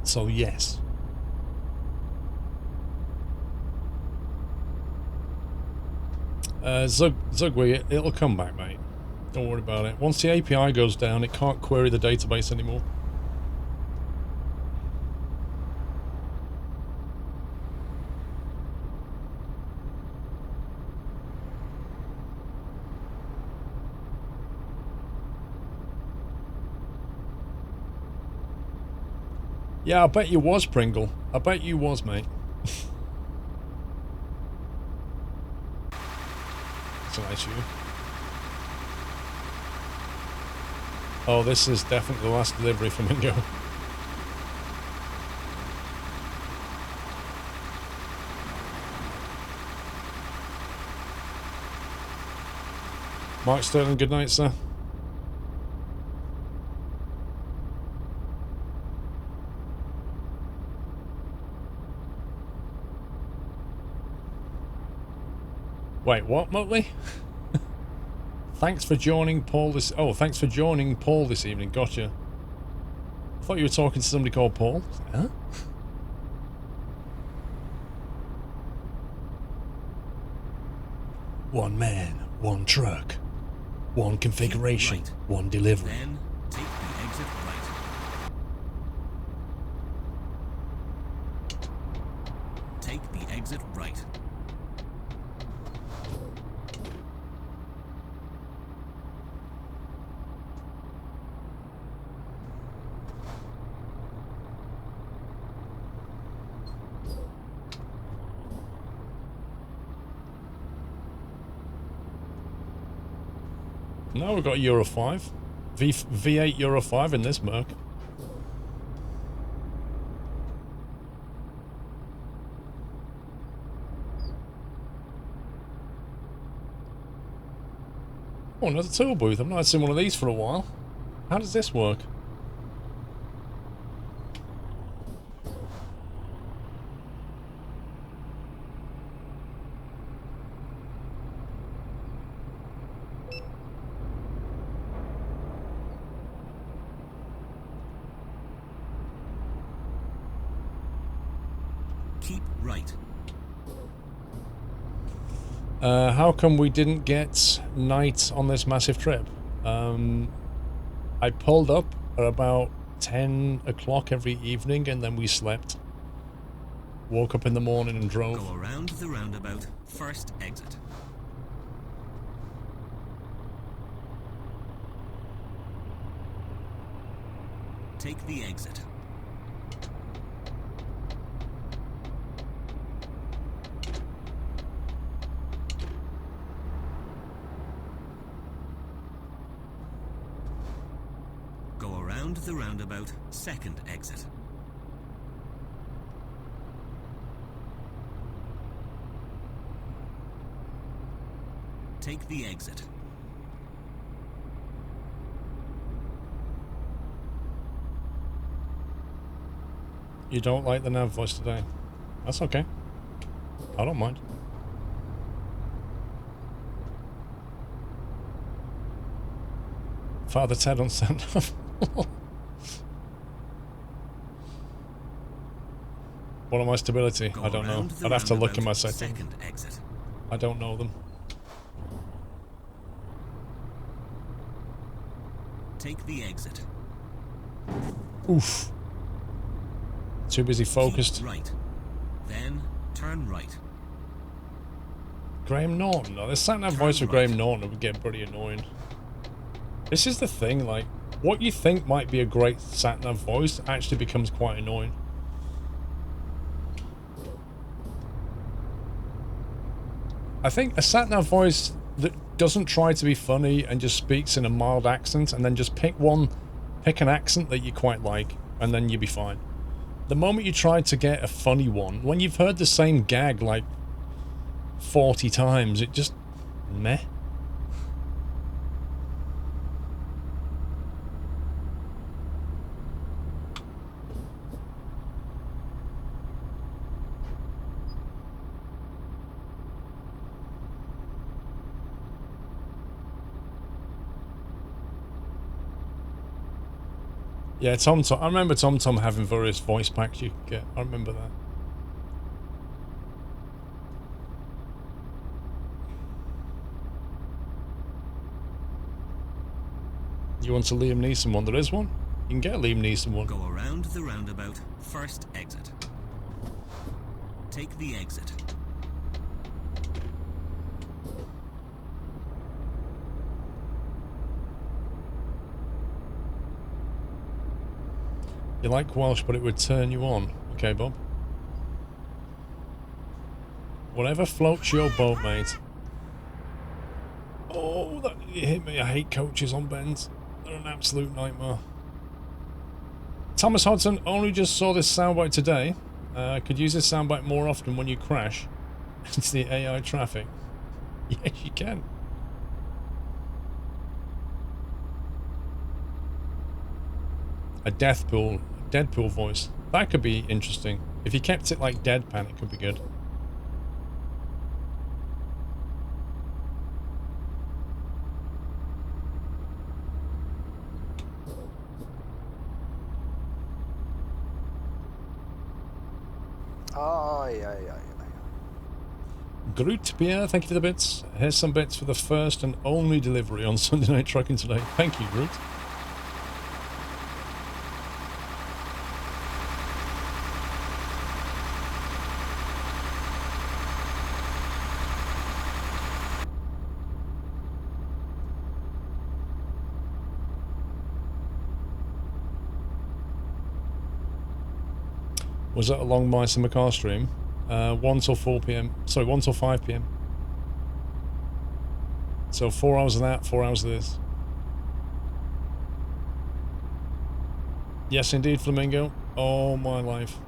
So yes. Zugwee, it'll come back, mate. Don't worry about it. Once the API goes down, it can't query the database anymore. Yeah, I bet you was, Pringle. I bet you was, mate. That's a nice view. Oh, this is definitely the last delivery for Mingo. Mark Sterling, good night, sir. Wait, what, Motley? Thanks for joining Paul this... Oh, thanks for joining Paul this evening. Gotcha. I thought you were talking to somebody called Paul. Huh? One man, one truck, one configuration, Right. one delivery. Then take the exit right. Take the exit right. Now we've got Euro 5. V8 Euro 5 in this Merc. Oh, another tool booth. I've not seen one of these for a while. How does this work? Keep right. How come we didn't get night on this massive trip? I pulled up at about 10 o'clock every evening and then we slept. Woke up in the morning and drove. Go around the roundabout. First exit. Take the exit. Go around the roundabout. Second exit. Take the exit. You don't like the nav voice today? That's okay. I don't mind. Father Ted on sat-nav. What am I stability? Go I don't know. around the I'd have to look in my roundabout. settings. Second exit. I don't know them. Take the exit. Oof. Too busy focused. Keep right. Then turn right. Graham Norton. No, the sat-nav Turn voice of right. Graham Norton would get pretty annoying. This is the thing, like, what you think might be a great sat-nav voice actually becomes quite annoying. I think a sat-nav voice that doesn't try to be funny and just speaks in a mild accent and then just pick an accent that you quite like and then you'll be fine. The moment you try to get a funny one, when you've heard the same gag like 40 times, it just meh. Yeah, TomTom. I remember TomTom having various voice packs you could get. I remember that. You want a Liam Neeson one? There is one. You can get a Liam Neeson one. Go around the roundabout, first exit. Take the exit. You like Welsh, but it would turn you on. Okay, Bob. Whatever floats your boat, mate. Oh, that hit me. I hate coaches on bends. They're an absolute nightmare. Thomas Hodson, only just saw this soundbite today. Could use this soundbite more often when you crash into the AI traffic. Yes, you can. A Deadpool voice. That could be interesting. If you kept it like deadpan, it could be good. Groot Pierre, thank you for the bits. Here's some bits for the first and only delivery on Sunday Night Trucking today. Thank you, Groot. Was that a long Mice in the Car stream? 1 till 4 p.m. Sorry, 1 till 5 p.m. So 4 hours of that, 4 hours of this. Yes, indeed, Flamingo. All my life.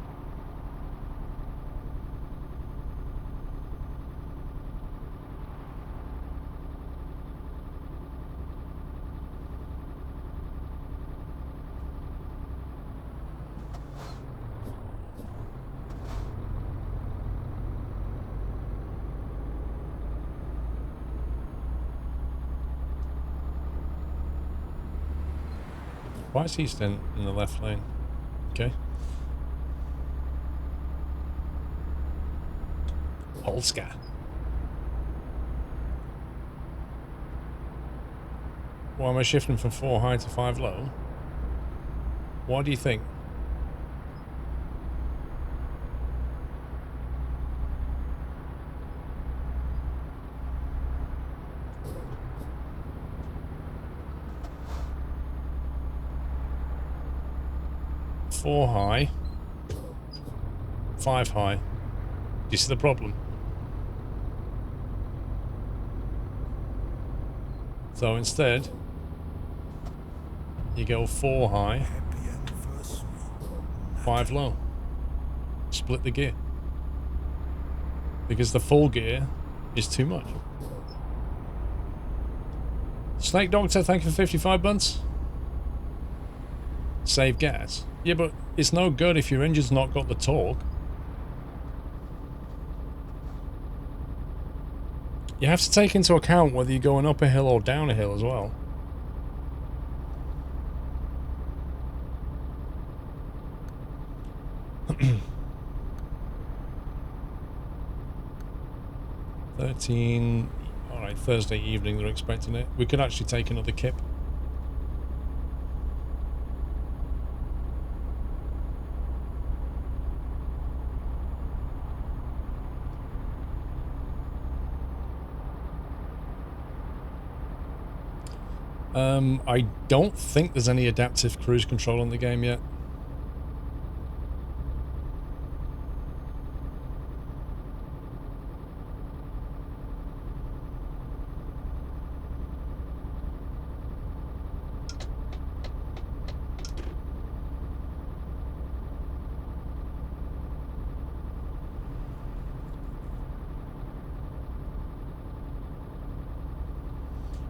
Why is he still in the left lane? Okay. Polska. Why am I shifting from 4 high to 5 low? Why do you think? Four high, 5 high. Do you see the problem? So instead, you go 4 high, 5 low. Split the gear. Because the full gear is too much. Snake Doctor, thank you for 55 months. Save gas. Yeah, but it's no good if your engine's not got the torque. You have to take into account whether you're going up a hill or down a hill as well. Alright, Thursday evening they're expecting it. We could actually take another kip. I don't think there's any adaptive cruise control on the game yet.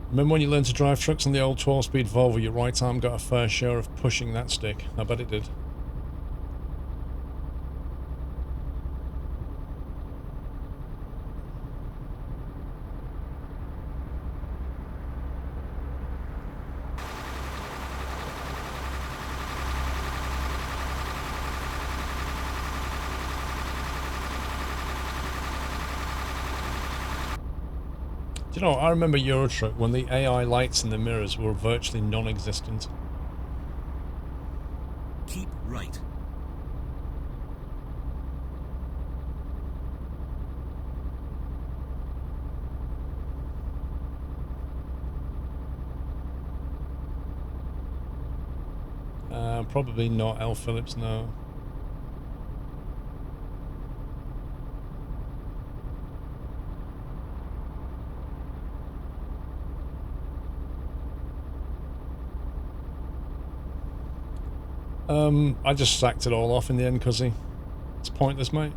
Remember when you learned to drive trucks on the old 12-speed Volvo, your right arm got a fair share of pushing that stick? I bet it did. Do you know, I remember Euro Truck when the AI lights in the mirrors were virtually non-existent. Keep right. Probably not L. Phillips, no. I just sacked it all off in the end, cuzzy. It's pointless, mate.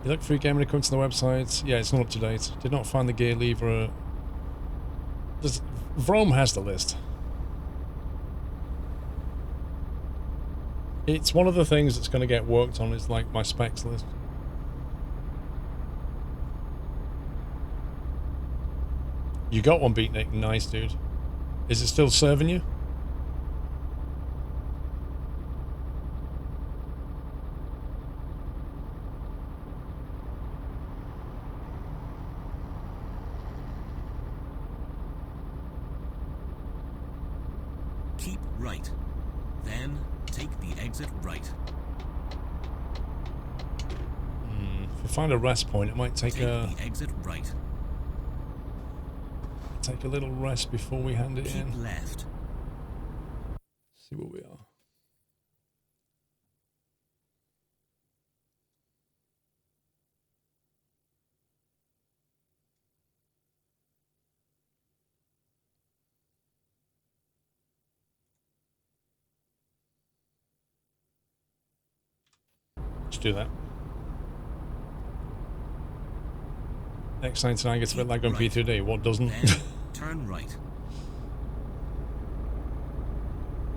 You look for your game when it comes to the website. Yeah, it's not up to date. Did not find the gear lever. Vrome has the list. It's one of the things that's going to get worked on, is like my specs list. You got one, Beatnik. Nice, dude. Is it still serving you? Keep right. Then take the exit right. If we find a rest point, it might take the exit right. Take a little rest before we hand it Keep in. left. See where we are. Let's do that. X99 gets a bit like on right. P2D. What doesn't? Then turn right.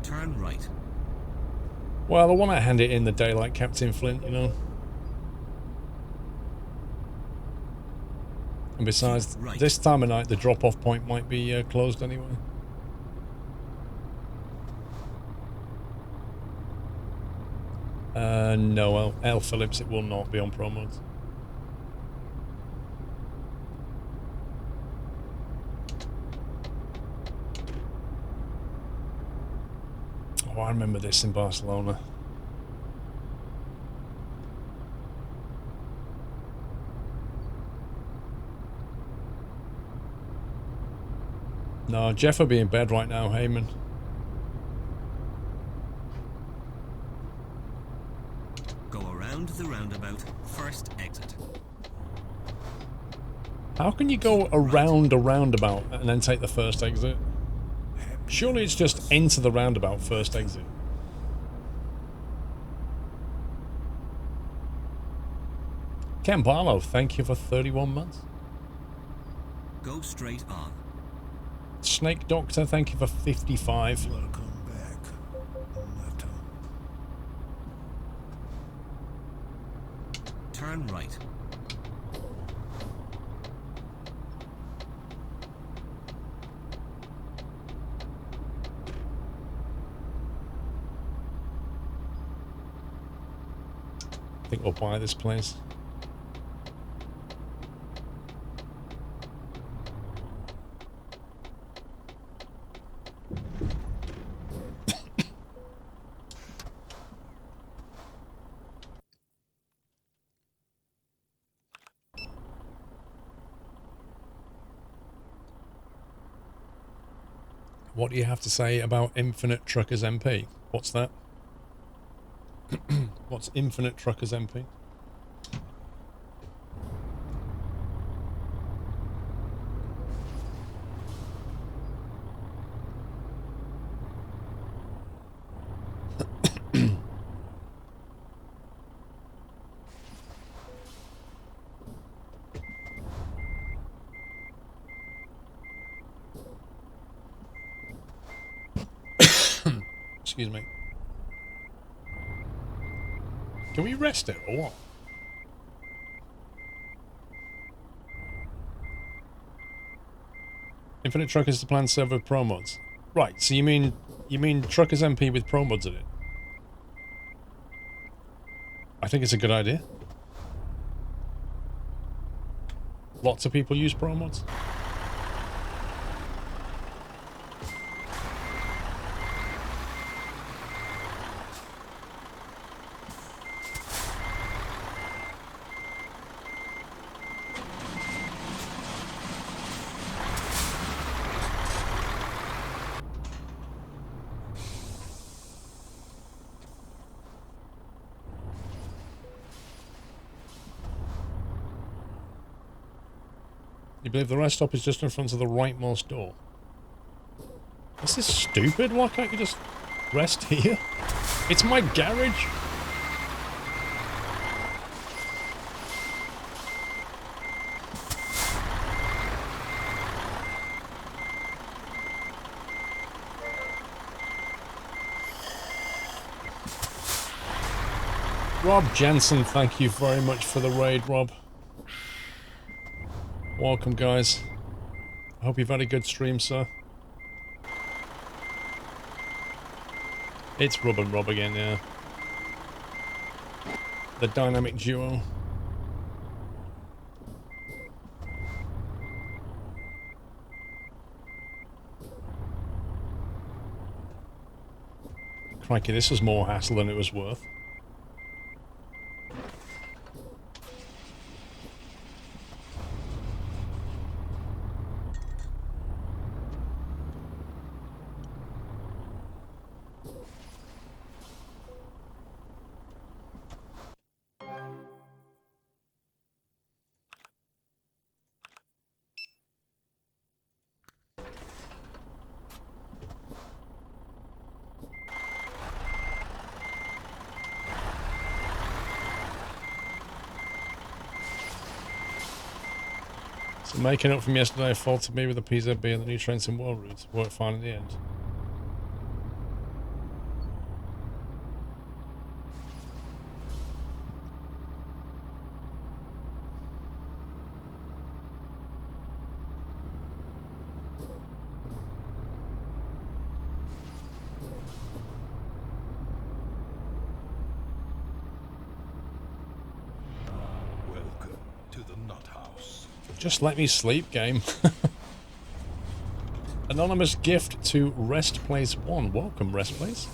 Turn right. Well, I want to hand it in the day like Captain Flint, you know. And besides, right. this time of night, the drop-off point might be closed anyway. No, L. Phillips, it will not be on Pro Mods. Oh, I remember this in Barcelona. No, Jeff will be in bed right now, Heyman. Go around the roundabout, first exit. How can you go around a roundabout and then take the first exit? Surely it's just enter the roundabout, first exit. Ken Barlow, thank you for 31 months. Go straight on. Snake Doctor, thank you for 55. Welcome back, Nata. Turn right. I think we'll buy this place. What do you have to say about Infinite Truckers MP? What's that? What's Infinite Truckers MP? Excuse me. Can we rest it or what? Infinite Truck is the planned server with pro mods. Right, so you mean Truckers MP with pro mods in it? I think it's a good idea. Lots of people use pro mods. You believe the rest stop is just in front of the rightmost door? This is stupid. Why can't you just rest here? It's my garage. Rob Jensen, thank you very much for the raid, Rob. Welcome, guys. I hope you've had a good stream, sir. It's Rob and Rob again, yeah. The dynamic duo. Crikey, this was more hassle than it was worth. So making up from yesterday, faulted me with the PZB and the new trains and world routes. Worked fine in the end. Welcome to the Nut House. Just let me sleep, game. Anonymous gift to Rest Place 1. Welcome, Rest Place.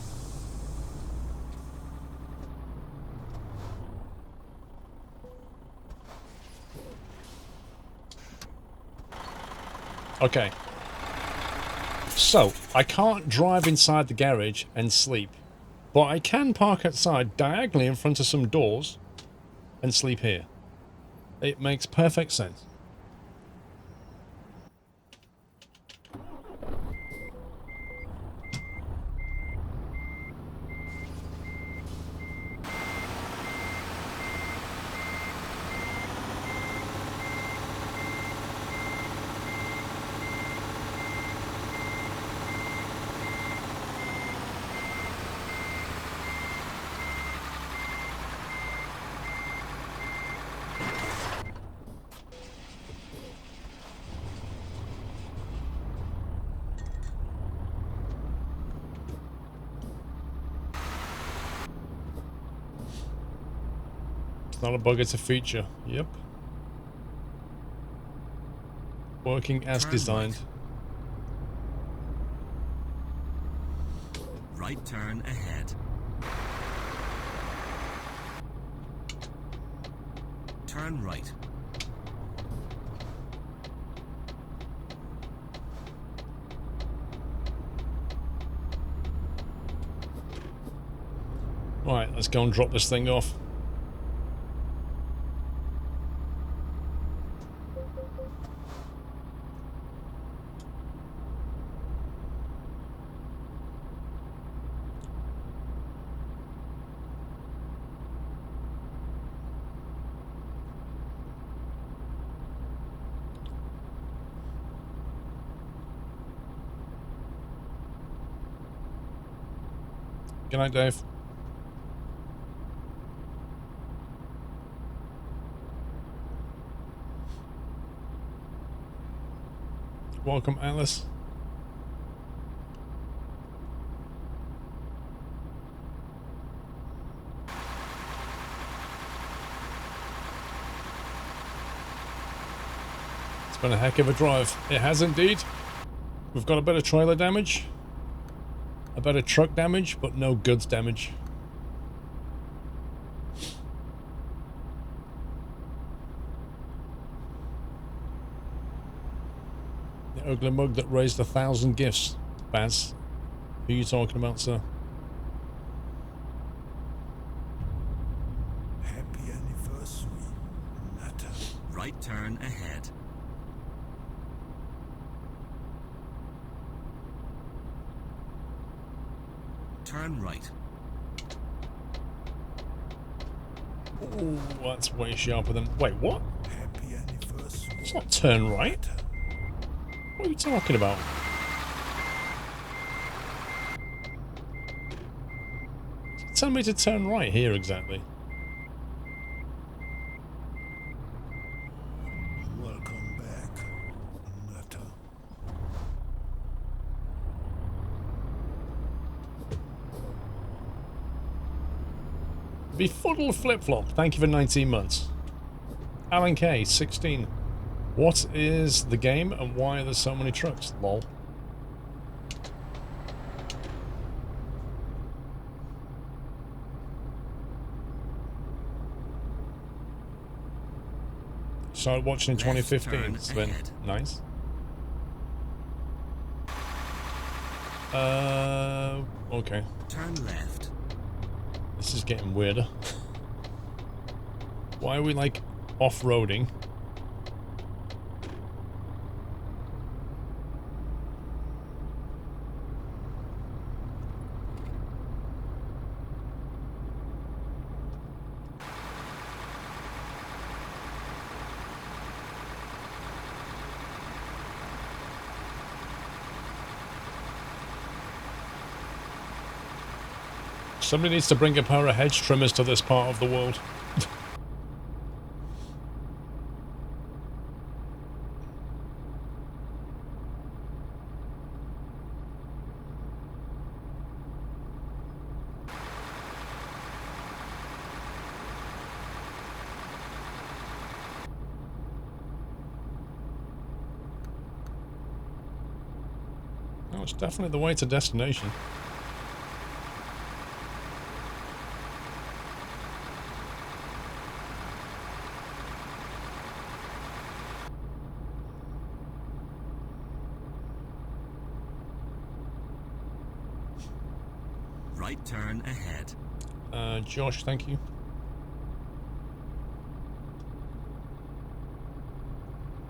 Okay. So, I can't drive inside the garage and sleep, but I can park outside diagonally in front of some doors and sleep here. It makes perfect sense. Not a bug, it's a feature. Yep. Working as designed. Right turn ahead. Turn right. Right, let's go and drop this thing off. Good night, Dave. Welcome, Atlas. It's been a heck of a drive. It has indeed. We've got a bit of trailer damage, a bit of truck damage, but no goods damage. The ugly mug that raised 1,000 gifts. Baz, who are you talking about, sir? Happy anniversary, Nata. Right turn ahead. Turn right. Ooh, that's way sharper than... Wait, what? Happy anniversary. It's not turn right. What are you talking about? Tell me to turn right here exactly. Welcome back, Nata. Befuddled flip-flop, thank you for 19 months. Alan K, 16. What is the game and why are there so many trucks? Lol. Started watching in 2015. It's been nice. Okay. Turn left. This is getting weirder. Why are we like off-roading? Somebody needs to bring a pair of hedge trimmers to this part of the world. Oh, it's definitely the way to destination. Right turn ahead. Josh, thank you.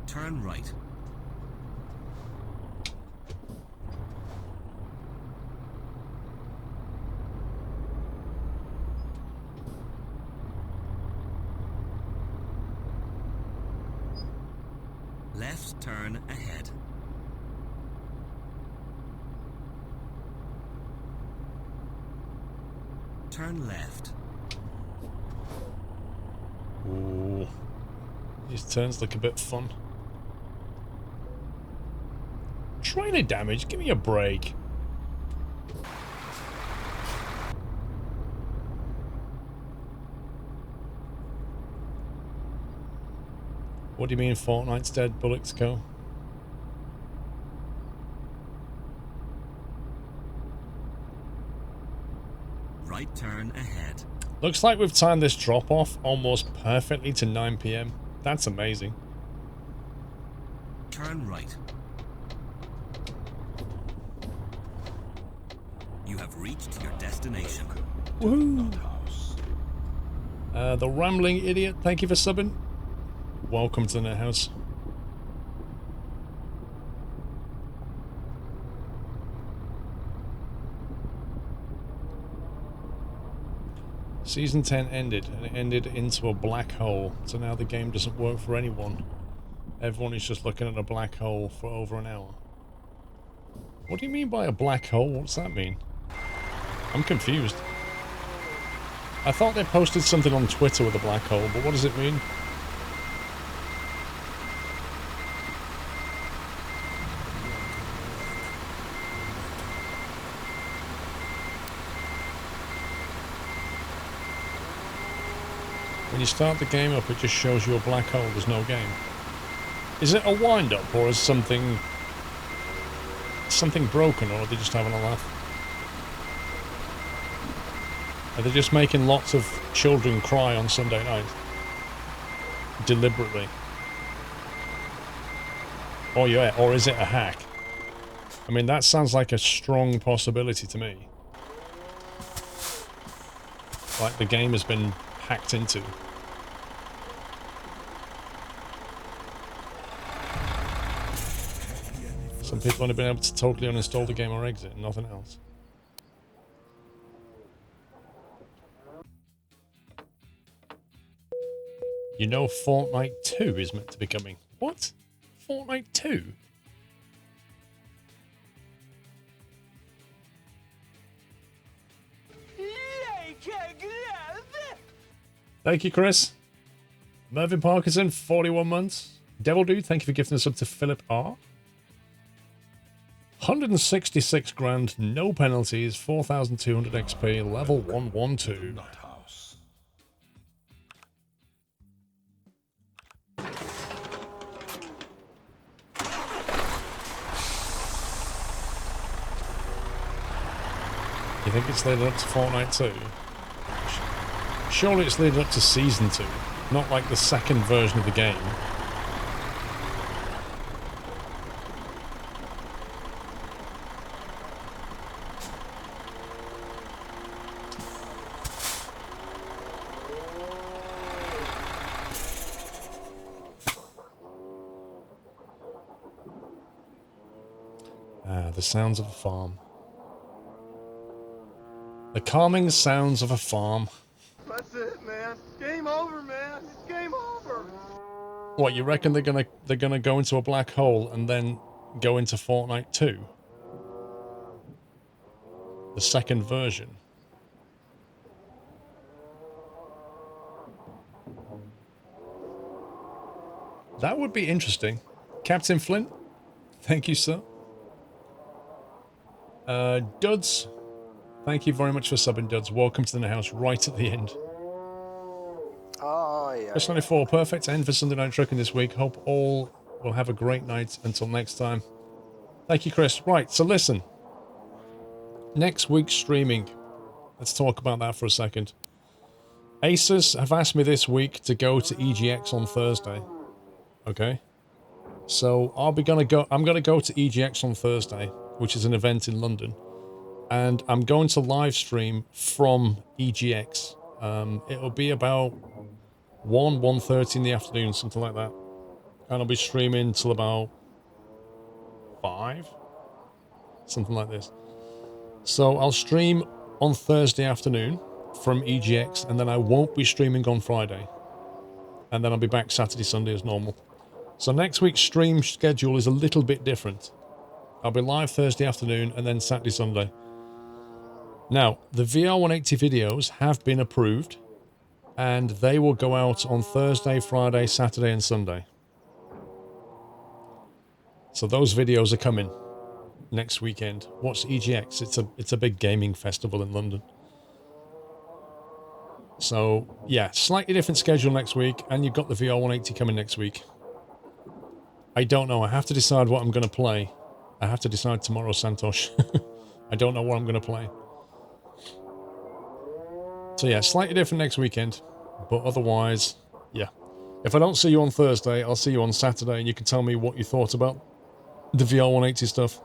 Turn right. Left turn ahead. Turn left. Ooh. These turns look a bit fun. Trailer damage? Give me a break. What do you mean Fortnite's dead, Bullocks Co? Right turn ahead. Looks like we've timed this drop-off almost perfectly to 9 PM. That's amazing. Turn right. You have reached your destination. Woohoo! House. The Rambling Idiot, thank you for subbing. Welcome to the Net House. Season 10 ended, and it ended into a black hole, so now the game doesn't work for anyone. Everyone is just looking at a black hole for over an hour. What do you mean by a black hole? What's that mean? I'm confused. I thought they posted something on Twitter with a black hole, but what does it mean? When you start the game up, it just shows you a black hole. There's no game. Is it a wind-up, or is something broken, or are they just having a laugh? Are they just making lots of children cry on Sunday night? Deliberately? Oh yeah, or is it a hack? I mean, that sounds like a strong possibility to me. Like the game has been hacked into. Some people only been able to totally uninstall the game or exit, and nothing else. You know Fortnite 2 is meant to be coming. What? Fortnite 2? Thank you, Chris. Mervyn Parkinson, 41 months. Devil Dude, thank you for gifting us up to Philip R. 166 grand, no penalties, 4,200 XP, level 112. Not house. You think it's leading up to Fortnite 2? Surely it's leading up to Season 2, not like the second version of the game. Ah, the sounds of a farm. The calming sounds of a farm. That's it, man. Game over, man. It's game over. What, you reckon they're gonna go into a black hole and then go into Fortnite 2? The second version. That would be interesting. Captain Flint, thank you, sir. Duds, thank you very much for subbing, Duds. Welcome to the house right at the end. Oh, yeah. S94, perfect end for Sunday Night Trucking this week. Hope all will have a great night until next time. Thank you, Chris. Right, so listen. Next week's streaming. Let's talk about that for a second. Asus have asked me this week to go to EGX on Thursday. Okay? So I'm gonna go to EGX on Thursday, which is an event in London. And I'm going to live stream from EGX. It'll be about 1:30 in the afternoon, something like that. And I'll be streaming till about 5, something like this. So I'll stream on Thursday afternoon from EGX, and then I won't be streaming on Friday. And then I'll be back Saturday, Sunday as normal. So next week's stream schedule is a little bit different. I'll be live Thursday afternoon and then Saturday, Sunday. Now, the VR180 videos have been approved, and they will go out on Thursday, Friday, Saturday, and Sunday. So those videos are coming next weekend. Watch EGX. It's a big gaming festival in London. So yeah, slightly different schedule next week, and you've got the VR180 coming next week. I don't know. I have to decide what I'm going to play. I have to decide tomorrow, Santosh. I don't know what I'm going to play. So yeah, slightly different next weekend, but otherwise, yeah. If I don't see you on Thursday, I'll see you on Saturday, and you can tell me what you thought about the VR180 stuff.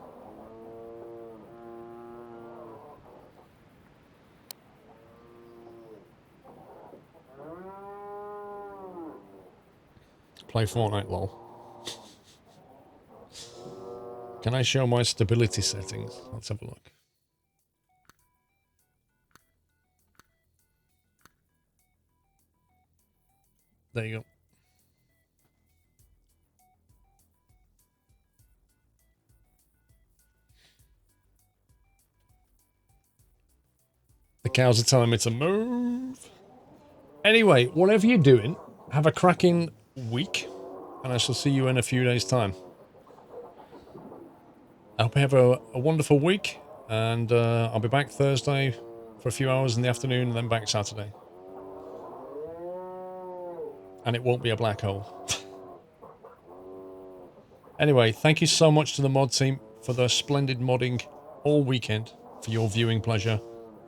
Play Fortnite, lol. Can I show my stability settings? Let's have a look. There you go. The cows are telling me to move. Anyway, whatever you're doing, have a cracking week, and I shall see you in a few days' time. I hope you have a wonderful week, and I'll be back Thursday for a few hours in the afternoon, and then back Saturday. and it won't be a black hole. Anyway, thank you so much to the mod team for their splendid modding all weekend for your viewing pleasure.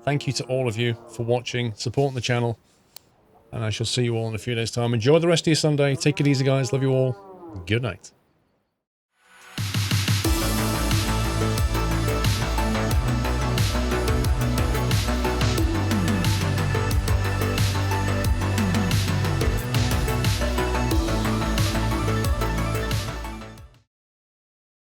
Thank you to all of you for watching, supporting the channel, and I shall see you all in a few days' time. Enjoy the rest of your Sunday. Take it easy, guys. Love you all. Good night.